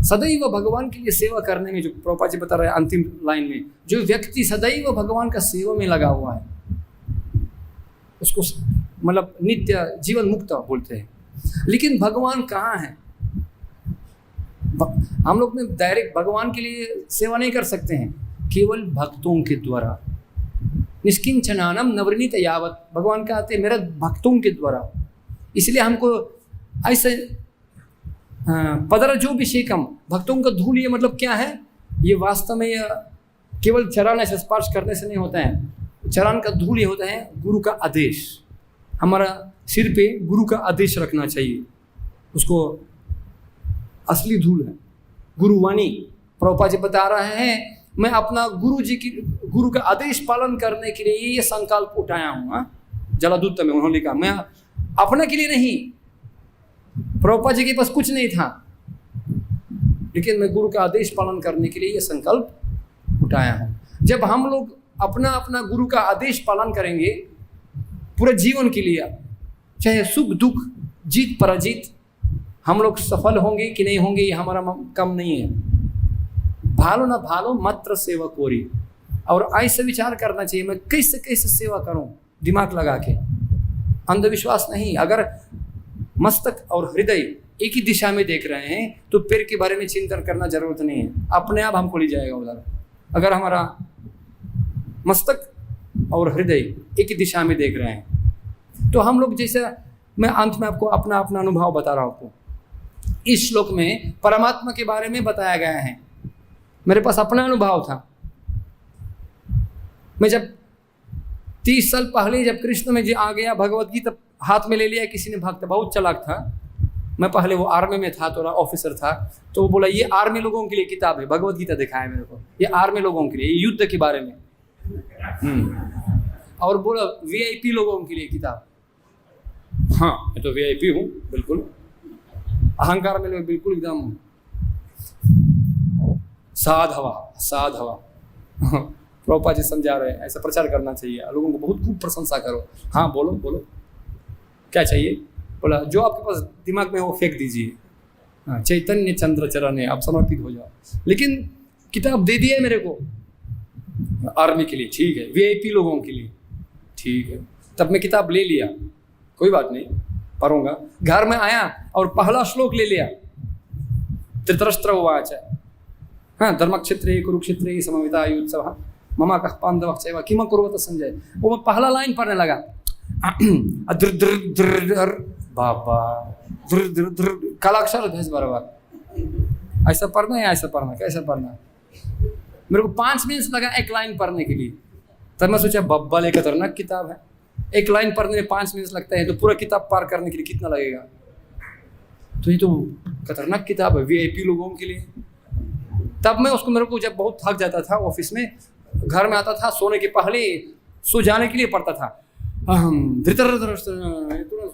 सदैव भगवान के लिए सेवा करने में, जो प्रभुपाद जी बता रहे हैं अंतिम लाइन में, जो व्यक्ति सदैव भगवान का सेवा में लगा हुआ है उसको मतलब नित्य जीवन मुक्त बोलते हैं। लेकिन भगवान कहाँ है? हम लोग में डायरेक्ट भगवान के लिए सेवा नहीं कर सकते हैं, केवल भक्तों के द्वारा। निष्किंचनानम नवनीत यावत, भगवान कहते हैं मेरा भक्तों के द्वारा। इसलिए हमको ऐसे पदरजोभिषेकम, भक्तों का धूल, ये मतलब क्या है? ये वास्तव में केवल चरण से स्पर्श करने से नहीं होता है। चरण का धूल ये होता है गुरु का आदेश। हमारा सिर पे गुरु का आदेश रखना चाहिए, उसको असली धूल है गुरुवाणी। प्रभुपाद जी बता रहे हैं मैं अपना गुरु का आदेश पालन करने के लिए ये संकल्प उठाया हूँ। जलादूत में उन्होंने कहा मैं अपने के लिए नहीं, प्रभुपाद जी के पास कुछ नहीं था, लेकिन मैं गुरु का आदेश पालन करने के लिए ये संकल्प उठाया हूँ। जब हम लोग अपना अपना गुरु का आदेश पालन करेंगे पूरे जीवन के लिए, चाहे सुख दुख जीत पराजीत, हम लोग सफल होंगे कि नहीं होंगे ये हमारा कम नहीं है। भालो ना भालो मात्र सेवा कोरी, और ऐसे विचार करना चाहिए मैं कैसे कैसे सेवा करूं, दिमाग लगा के, अंधविश्वास नहीं। अगर मस्तक और हृदय एक ही दिशा में देख रहे हैं तो पैर के बारे में चिंतन करना जरूरत नहीं है, अपने आप हमको ले जाएगा उधर। अगर हमारा मस्तक और हृदय एक ही दिशा में देख रहे हैं तो हम लोग, जैसे मैं अंत में आपको अपना अपना अनुभव बता रहा हूँ। इस श्लोक में परमात्मा के बारे में बताया गया है, मेरे पास अपना अनुभव था। मैं जब 30 साल पहले जब कृष्ण में आ गया, भगवत गीता हाथ में ले लिया किसी ने, भक्त बहुत चालाक था। मैं पहले वो आर्मी में था, थोड़ा ऑफिसर था, तो वो बोला ये आर्मी लोगों के लिए किताब है, भगवत गीता दिखाया मेरे को, ये आर्मी लोगों के लिए, युद्ध के बारे में। और बोला वीआईपी लोगों के लिए किताब। हाँ मैं तो वीआईपी हूँ, बिल्कुल अहंकार में बिल्कुल एकदम साधवा प्रभुपाद जी समझा रहे हैं, ऐसा प्रचार करना चाहिए, लोगों को बहुत खूब प्रशंसा करो। हाँ बोलो बोलो क्या चाहिए? बोला जो आपके पास दिमाग में हो फेंक दीजिए। हाँ, चैतन्य चंद्र चरण है, आप समर्पित हो जाओ। लेकिन किताब दे दिया है मेरे को आर्मी के लिए, ठीक है, वीआईपी लोगों के लिए, ठीक है। तब मैं किताब ले लिया, कोई बात नहीं पढ़ूंगा। घर में आया और पहला श्लोक ले लिया, धृतराष्ट्र उवाच, हाँ धर्मक्षेत्रे कुरुक्षेत्रे समवेता युत्सवः मम कः पांडवः चैव किम कुर्वत संजय। वो मैं पहला लाइन पढ़ने लगा, बाबा कालाक्षर भेज बराबर, ऐसा पढ़ना है, ऐसा पढ़ना, कैसा पढ़ना। मेरे को 5 मिनट लगा एक लाइन पढ़ने के लिए। तब मैं सोचा बब्बा ले खतरनाक किताब है, एक लाइन पढ़ने में 5 मिनट लगता है, तो पूरा किताब पार करने के लिए कितना लगेगा? तो ये तो खतरनाक किताब है वीआईपी लोगों के लिए। तब मैं उसको, मेरे को जब बहुत थक जाता था ऑफिस में, घर में आता था, सोने के पहले सो जाने के लिए पढ़ता था,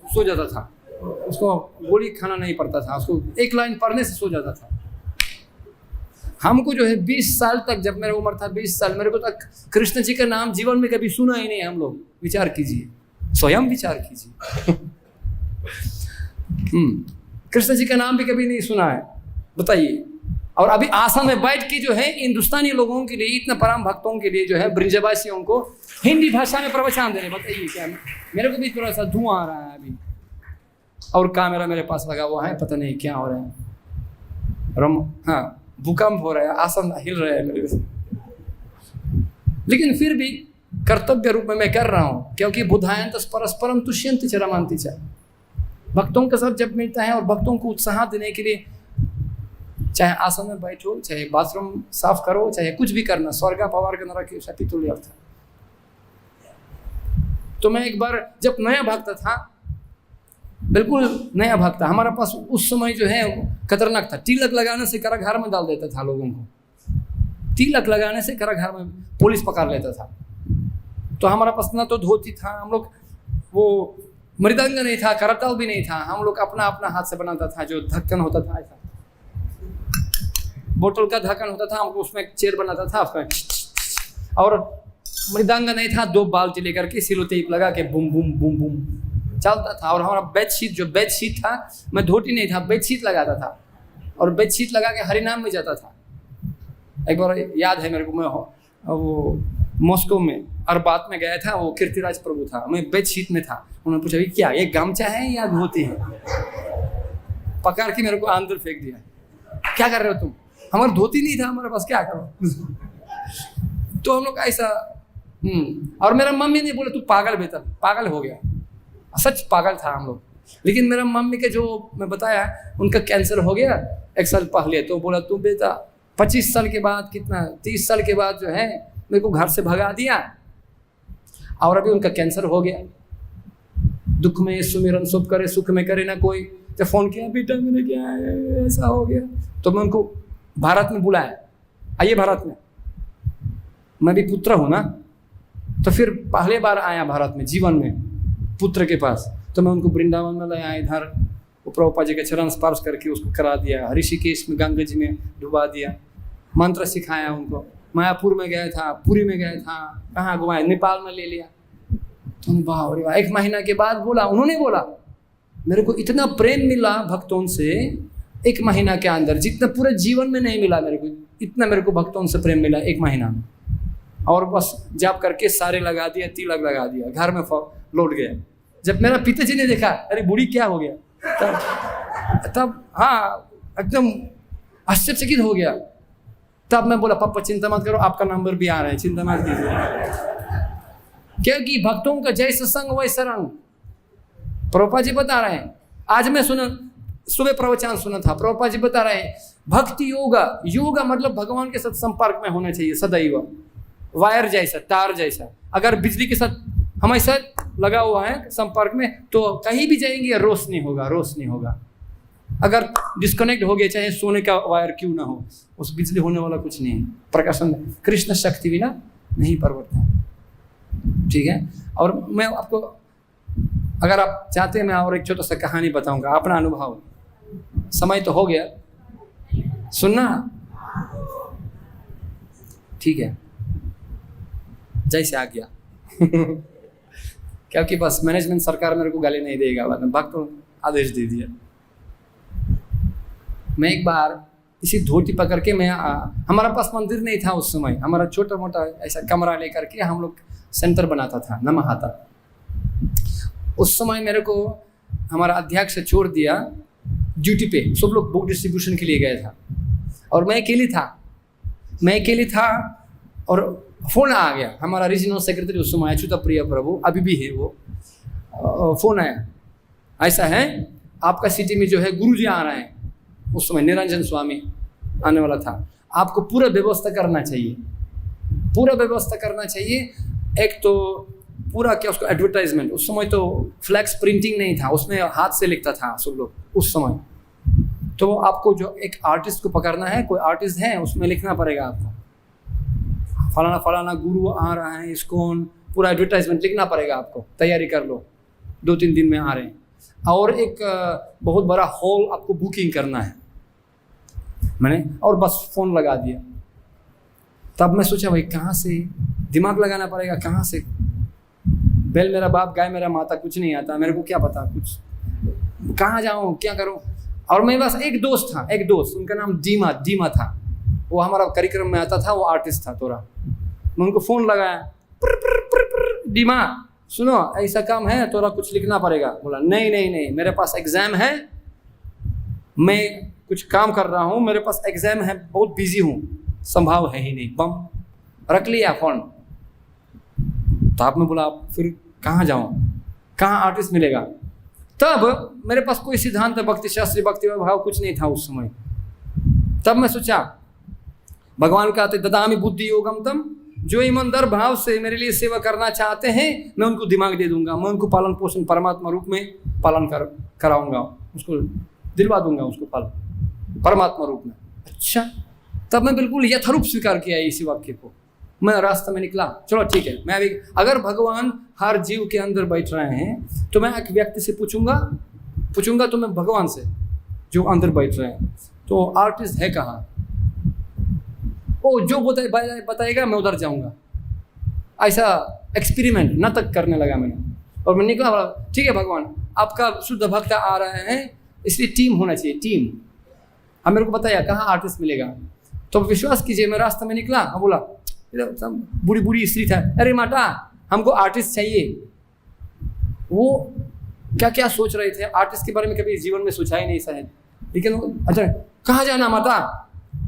सो जाता था, उसको गोली खाना नहीं पड़ता था, उसको एक लाइन पढ़ने से सो जाता था। हमको जो है 20 साल तक, जब मेरा उम्र था 20 साल, मेरे को तक कृष्ण जी का नाम जीवन में कभी सुना ही नहीं। हम लोग विचार कीजिए, स्वयं विचार कीजिए। कृष्ण जी का नाम भी कभी नहीं सुना है, बताइए। और अभी आसाम में बैठ के जो है हिंदुस्तानी लोगों के लिए, इतने परम भक्तों के लिए जो है, ब्रिजवासियों को हिंदी भाषा में प्रवचन देने, बताइए क्या। मेरे को भी थोड़ा सा धुआं आ रहा है अभी, और कैमरा मेरे पास लगा हुआ है, पता नहीं क्या हो रहा है। हाँ भूकंप हो रहा है, आसम हिल रहा है मेरे से। लेकिन फिर भी कर्तव्य रूप में मैं कर रहा हूँ, क्योंकि बुधायंत परस्परम तुष्यन्ति च रमन्ति च। भक्तों के साथ जब मिलता है और भक्तों को उत्साह देने के लिए, चाहे आसन में बैठो, चाहे बाथरूम साफ करो, चाहे कुछ भी करना, स्वर्ग पवार का नरक शपितुल्य अर्थ। तो मैं एक बार जब नया भक्त था, बिल्कुल नया भक्त था, हमारा पास उस समय जो है खतरनाक था। तिलक लगाने से कारागार में डाल देता था लोगों को, तिलक लगाने से कारागार में पुलिस पकड़ लेता था। तो हमारा पास ना तो धोती था, हम लोग वो मृदंग नहीं था, करताल भी नहीं था, हम लोग अपना अपना हाथ से बनाता था, जो ढक्कन होता था, ऐसा बोतल का ढक्कन होता था, हमको उसमें चेयर बनाता था उसमें। और मृदंग नहीं था, 2 बाल्टी लेकर के सिलो टेप लगा के बूम बूम बूम बूम चलता था। और हमारा बेडशीट, जो बेडशीट था, मैं धोती नहीं था, बेडशीट लगाता था, और बेडशीट लगा के हरिनाम में जाता था। एक बार याद है मेरे को, मैं वो मॉस्को में अरबात में गया था, वो कीर्तिराज प्रभु था, मैं बेडशीट में था। उन्होंने पूछा क्या ये गमछा है या धोती है? पकड़ के मेरे को अंदर फेंक दिया, क्या कर रहे हो तुम? हमारा धोती नहीं था हमारे पास, क्या करो? तो हम लोग ऐसा और मेरा मम्मी ने बोला तू पागल, बेटा पागल हो गया। सच पागल था हम लोग। लेकिन मेरा मम्मी के, जो मैं बताया, उनका कैंसर हो गया 1 साल पहले। तो बोला तू बेटा 25 साल के बाद, कितना 30 साल के बाद जो है मेरे को घर से भगा दिया, और अभी उनका कैंसर हो गया। दुख में सुमिरन सुख करे, सुख में करे ना कोई। जब फोन किया बेटा मेरे क्या है, ऐसा हो गया, तो मैं उनको भारत में बुलाया, आइए भारत में, मैं भी पुत्र हूँ ना। तो फिर पहले बार आया भारत में जीवन में पुत्र के पास। तो मैं उनको वृंदावन में ले आया इधर, वो प्रभुपाद जी के चरण स्पर्श करके उसको करा दिया, ऋषिकेश में गंगा जी में डुबा दिया, मंत्र सिखाया उनको। मायापुर में गया था, पुरी में गया था, कहाँ घुमाया, नेपाल में ले लिया। तो वाह अरे वाह, 1 महीना के बाद बोला, उन्होंने बोला मेरे को इतना प्रेम मिला भक्तों से 1 महीना के अंदर, जितना पूरे जीवन में नहीं मिला मेरे को, इतना मेरे को भक्तों से प्रेम मिला 1 महीना में। और बस जाप करके सारे लगा दिया, तिलक लगा दिया, घर में लौट गया। जब मेरा पिताजी ने देखा अरे बूढ़ी क्या हो गया, तब हाँ एकदम आश्चर्यचकित हो गया। तब मैं बोला पापा चिंता मत करो, आपका नंबर भी आ रहा है, चिंता मत कीजिए। क्योंकि भक्तों का जैसा संग वैसा रंग, प्रभुपाद जी बता रहे हैं। आज मैं सुबह प्रवचन सुना था, प्रभुपाद जी बता रहे हैं भक्ति योगा मतलब भगवान के साथ संपर्क में होना चाहिए सदैव, वायर जैसा, तार जैसा। अगर बिजली के साथ हमेशा लगा हुआ है संपर्क में, तो कहीं भी जाएंगे रोशनी होगा। अगर डिस्कनेक्ट हो गया, चाहे सोने का वायर क्यों ना हो, उस बिजली होने वाला कुछ नहीं है। प्रकाशन कृष्ण शक्ति बिना नहीं परिवर्तन, ठीक है। और मैं आपको, अगर आप चाहते हैं, मैं और एक छोटा सा कहानी बताऊंगा, अपना अनुभव। समय तो हो गया, सुनना ठीक है, जैसे आ गया क्योंकि बस मैनेजमेंट सरकार मेरे को गाली नहीं देगा, बाद में भक्त आदेश दे दिया। मैं एक बार इसी धोती पकड़ के हमारा पास मंदिर नहीं था उस समय, हमारा छोटा मोटा ऐसा कमरा लेकर के हम लोग सेंटर बनाता था, नमहाता। उस समय मेरे को हमारा अध्यक्ष छोड़ दिया ड्यूटी पे, सब लोग बुक डिस्ट्रीब्यूशन के लिए गए था और मैं अकेली था और फ़ोन आ गया। हमारा रीजनल सेक्रेटरी उस समय अच्युत प्रिय प्रभु, अभी भी है वो, फ़ोन आया, ऐसा है आपका सिटी में जो है गुरुजी आ रहे हैं। उस समय निरंजन स्वामी आने वाला था, आपको पूरा व्यवस्था करना चाहिए। एक तो पूरा क्या उसको एडवर्टाइजमेंट, उस समय तो फ्लैक्स प्रिंटिंग नहीं था, उसमें हाथ से लिखता था सब लोग उस समय। तो आपको जो एक आर्टिस्ट को पकड़ना है, कोई आर्टिस्ट है, उसमें लिखना पड़ेगा आपको फलाना फलाना गुरु आ रहा है, इस्कॉन, पूरा एडवर्टाइजमेंट लिखना पड़ेगा आपको, तैयारी कर लो, 2-3 दिन में आ रहे हैं। और एक बहुत बड़ा हॉल आपको बुकिंग करना है मैंने, और बस फ़ोन लगा दिया। तब मैं सोचा भाई कहाँ से दिमाग लगाना पड़ेगा, कहाँ से, बैल मेरा बाप गाय मेरा माता, कुछ नहीं आता मेरे को, क्या पता कुछ, कहाँ जाऊँ क्या करूँ। और मेरे पास एक दोस्त उनका नाम डीमा था, वो हमारा कार्यक्रम में आता था, वो आर्टिस्ट था थोड़ा। मैं उनको फ़ोन लगाया, डीमा सुनो ऐसा काम है, थोड़ा कुछ लिखना पड़ेगा। बोला नहीं मेरे पास एग्ज़ाम है, मैं कुछ काम कर रहा हूँ, मेरे पास एग्ज़ाम है, बहुत बिजी हूँ, संभव है ही नहीं। बम रख लिया फ़ोन। तो आपने बोला फिर कहाँ जाऊँ, कहाँ आर्टिस्ट मिलेगा। तब मेरे पास कोई सिद्धांत भक्ति शास्त्री भक्ति भाव कुछ नहीं था उस समय। तब मैं सोचा भगवान कहते ददामी बुद्धि योगम तम, जो ईमानदार भाव से मेरे लिए सेवा करना चाहते हैं मैं उनको दिमाग दे दूंगा, मैं उनको पालन पोषण परमात्मा रूप में पालन कराऊंगा, उसको दिलवा दूंगा उसको फल परमात्मा रूप में। अच्छा, तब मैं बिल्कुल यथारूप स्वीकार किया इसी वाक्य को। मैं रास्ते में निकला, चलो ठीक है, मैं अभी अगर भगवान हर जीव के अंदर बैठ रहे हैं तो मैं एक व्यक्ति से पूछूंगा तो मैं भगवान से जो अंदर बैठ रहे हैं, तो आर्टिस्ट है कहाँ, वो जो बताएगा मैं उधर जाऊंगा। ऐसा एक्सपेरिमेंट न तक करने लगा मैंने, और मैं निकला, ठीक है भगवान आपका शुद्ध भक्त आ रहे हैं, इसलिए टीम होना चाहिए, टीम। अब मेरे को बताया कहाँ आर्टिस्ट मिलेगा। तो विश्वास कीजिए मैं रास्ते में निकला, बोला बूढ़ी स्त्री था, अरे माता हमको आर्टिस्ट चाहिए। वो क्या क्या सोच रहे थे, आर्टिस्ट के बारे में कभी जीवन में सोचा ही नहीं शायद। लेकिन अच्छा कहाँ जाना माता,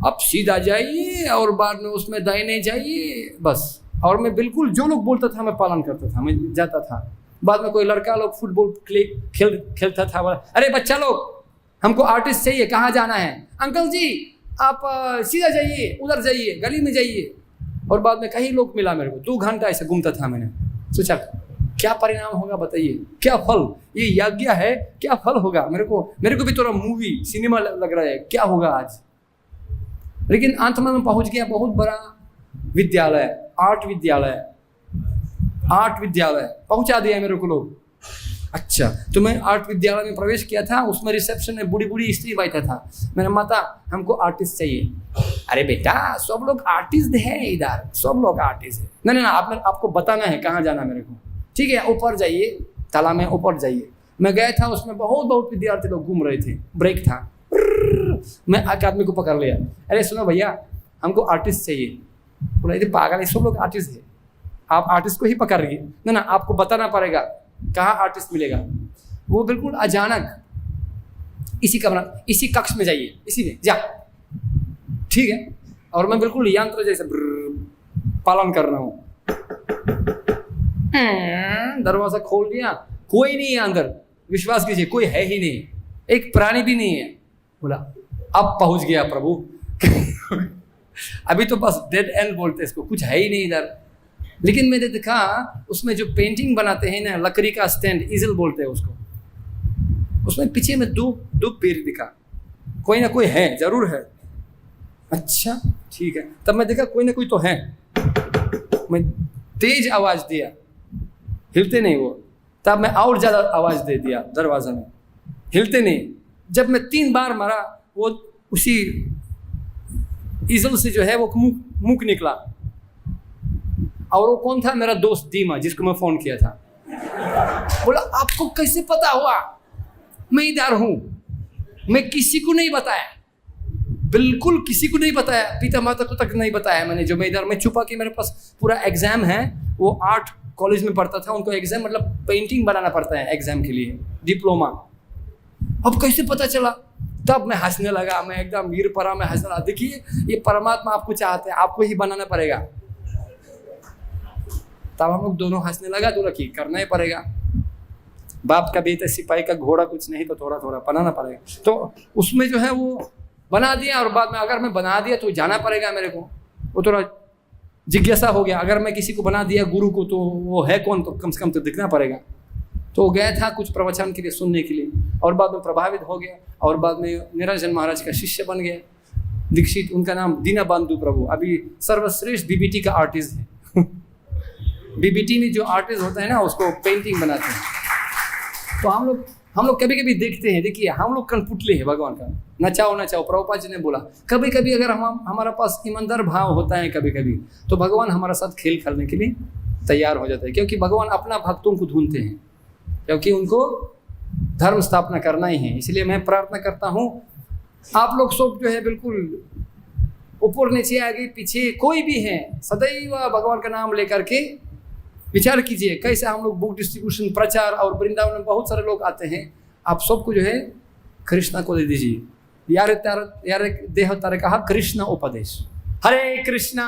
आप सीधा जाइए और बाद में उसमें दाहिने जाइए बस। और मैं बिल्कुल जो लोग बोलता था मैं पालन करता था, मैं जाता था। बाद में कोई लड़का लोग फुटबॉल खेलता था, बोला अरे बच्चा लोग हमको आर्टिस्ट चाहिए, कहाँ जाना है। अंकल जी आप सीधा जाइए, उधर जाइए, गली में जाइए। और बाद में कई लोग मिला मेरे को, 2 घंटा ऐसे घूमता था। मैंने सोचा क्या परिणाम होगा बताइए, क्या फल, ये यज्ञ है, क्या फल होगा। मेरे को भी थोड़ा मूवी सिनेमा लग रहा है, क्या होगा आज। लेकिन अंत में मैं पहुंच गया बहुत बड़ा विद्यालय, आर्ट विद्यालय पहुंचा दिया मेरे को लोग। अच्छा, तो मैं आर्ट विद्यालय में प्रवेश किया था, उसमें रिसेप्शन में बूढ़ी बूढ़ी स्त्री बैठा था। मैंने माता हमको आर्टिस्ट चाहिए। अरे बेटा सब लोग आर्टिस्ट है इधर, सब लोग आर्टिस्ट है। नहीं नहीं आपको बताना है कहाँ जाना मेरे को। ठीक है ऊपर जाइए, ताला में ऊपर जाइए। मैं गया था, उसमें बहुत विद्यार्थी लोग घूम रहे थे, ब्रेक था। मैं एक आदमी को पकड़ लिया, अरे सुनो भैया हमको आर्टिस्ट चाहिए। बोला ये पागल है, सब लोग आर्टिस्ट है, आप आर्टिस्ट को ही पकड़ रही है। ना ना आपको बताना पड़ेगा कहाँ आर्टिस्ट मिलेगा। वो बिल्कुल अचानक इसी कक्ष में जाइए, इसी में जा। ठीक है, और मैं बिल्कुल यंत्र जैसे पालन कर रहा हूँ। दरवाजा खोल दिया, कोई नहीं है अंदर, विश्वास कीजिए कोई है ही नहीं, एक प्राणी भी नहीं है। बोला अब पहुंच गया प्रभु। अभी तो बस डेड एंड बोलते इसको, कुछ है ही नहीं इधर। लेकिन मैंने देखा उसमें जो पेंटिंग बनाते हैं ना, लकड़ी का स्टैंड, इजल बोलते हैं उसको, उसमें पीछे में दो पेड़ दिखा, कोई ना कोई है, जरूर है। अच्छा ठीक है, तब मैं देखा कोई ना कोई तो है। मैं तेज आवाज दिया, हिलते नहीं वो। तब मैं और ज्यादा आवाज दे दिया दरवाजा में, हिलते नहीं। जब मैं 3 बार मारा, वो उसी इजल से जो है वो मुख निकला। और वो कौन था? मेरा दोस्त दीमा, जिसको मैं फोन किया था। बोला आपको कैसे पता हुआ? मैं इधर हूं, मैं किसी को नहीं बताया, बिल्कुल किसी को नहीं बताया, पिता माता को तक नहीं बताया मैंने। जो मैं इधर मैं छुपा के, मेरे पास पूरा एग्जाम है, वो आर्ट कॉलेज में पढ़ता था, उनको एग्जाम मतलब पेंटिंग बनाना पड़ता है एग्जाम के लिए, डिप्लोमा। अब कैसे पता चला? तब मैं हंसने लगा, मैं एकदम वीर परा में हंसने लगा। देखिए ये परमात्मा आपको चाहते हैं, आपको ही बनाना पड़ेगा। तब हम लोग दोनों हंसने लगा, तो रखिए करना ही पड़ेगा, बाप का बेटा सिपाही का घोड़ा कुछ नहीं, तो थोड़ा थोड़ा बनाना पड़ेगा। तो उसमें जो है वो बना दिया, और बाद में अगर मैं बना दिया तो जाना पड़ेगा मेरे को। वो थोड़ा जिज्ञासा हो गया, अगर मैं किसी को बना दिया गुरु को, तो वो है कौन, तो कम से कम तो दिखना पड़ेगा। तो गया था कुछ प्रवचन के लिए सुनने के लिए, और बाद में प्रभावित हो गया, और बाद में निरंजन महाराज का शिष्य बन गया, दीक्षित। उनका नाम दीनबंधु प्रभु, अभी सर्वश्रेष्ठ बीबीटी का आर्टिस्ट है। बीबीटी में जो आर्टिस्ट होता है ना, उसको पेंटिंग बनाते हैं। तो हम लोग कभी कभी देखते हैं, देखिए हम लोग कठपुतली है भगवान का, नचाओ नचाओ। प्रभुपाद जी ने बोला कभी कभी अगर हमारा पास ईमानदार भाव होता है कभी कभी, तो भगवान हमारे साथ खेल खेलने के लिए तैयार हो जाते हैं। क्योंकि भगवान अपना भक्तों को ढूंढते हैं, क्योंकि उनको धर्म स्थापना करना ही है। इसलिए मैं प्रार्थना करता हूँ आप लोग सब जो है बिल्कुल ऊपर नीचे आगे पीछे कोई भी है, सदैव भगवान का नाम लेकर के विचार कीजिए कैसे हम लोग बुक डिस्ट्रीब्यूशन, प्रचार, और वृंदावन में बहुत सारे लोग आते हैं। आप सबको जो है कृष्णा को दे दीजिए। यार देह तारे कहा कृष्ण उपदेश। हरे कृष्णा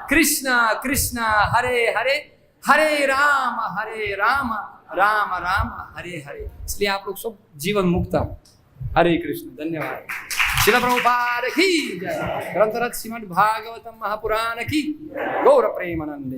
कृष्णा कृष्णा हरे हरे, हरे राम राम राम हरे हरे। इसलिए आप लोग सब जीवन मुक्ता। हरे कृष्ण। धन्यवाद। श्रील प्रभुपाद की जय। ग्रंथरथ श्रीमद् भागवतम महापुराण की गौर प्रेमानंदे।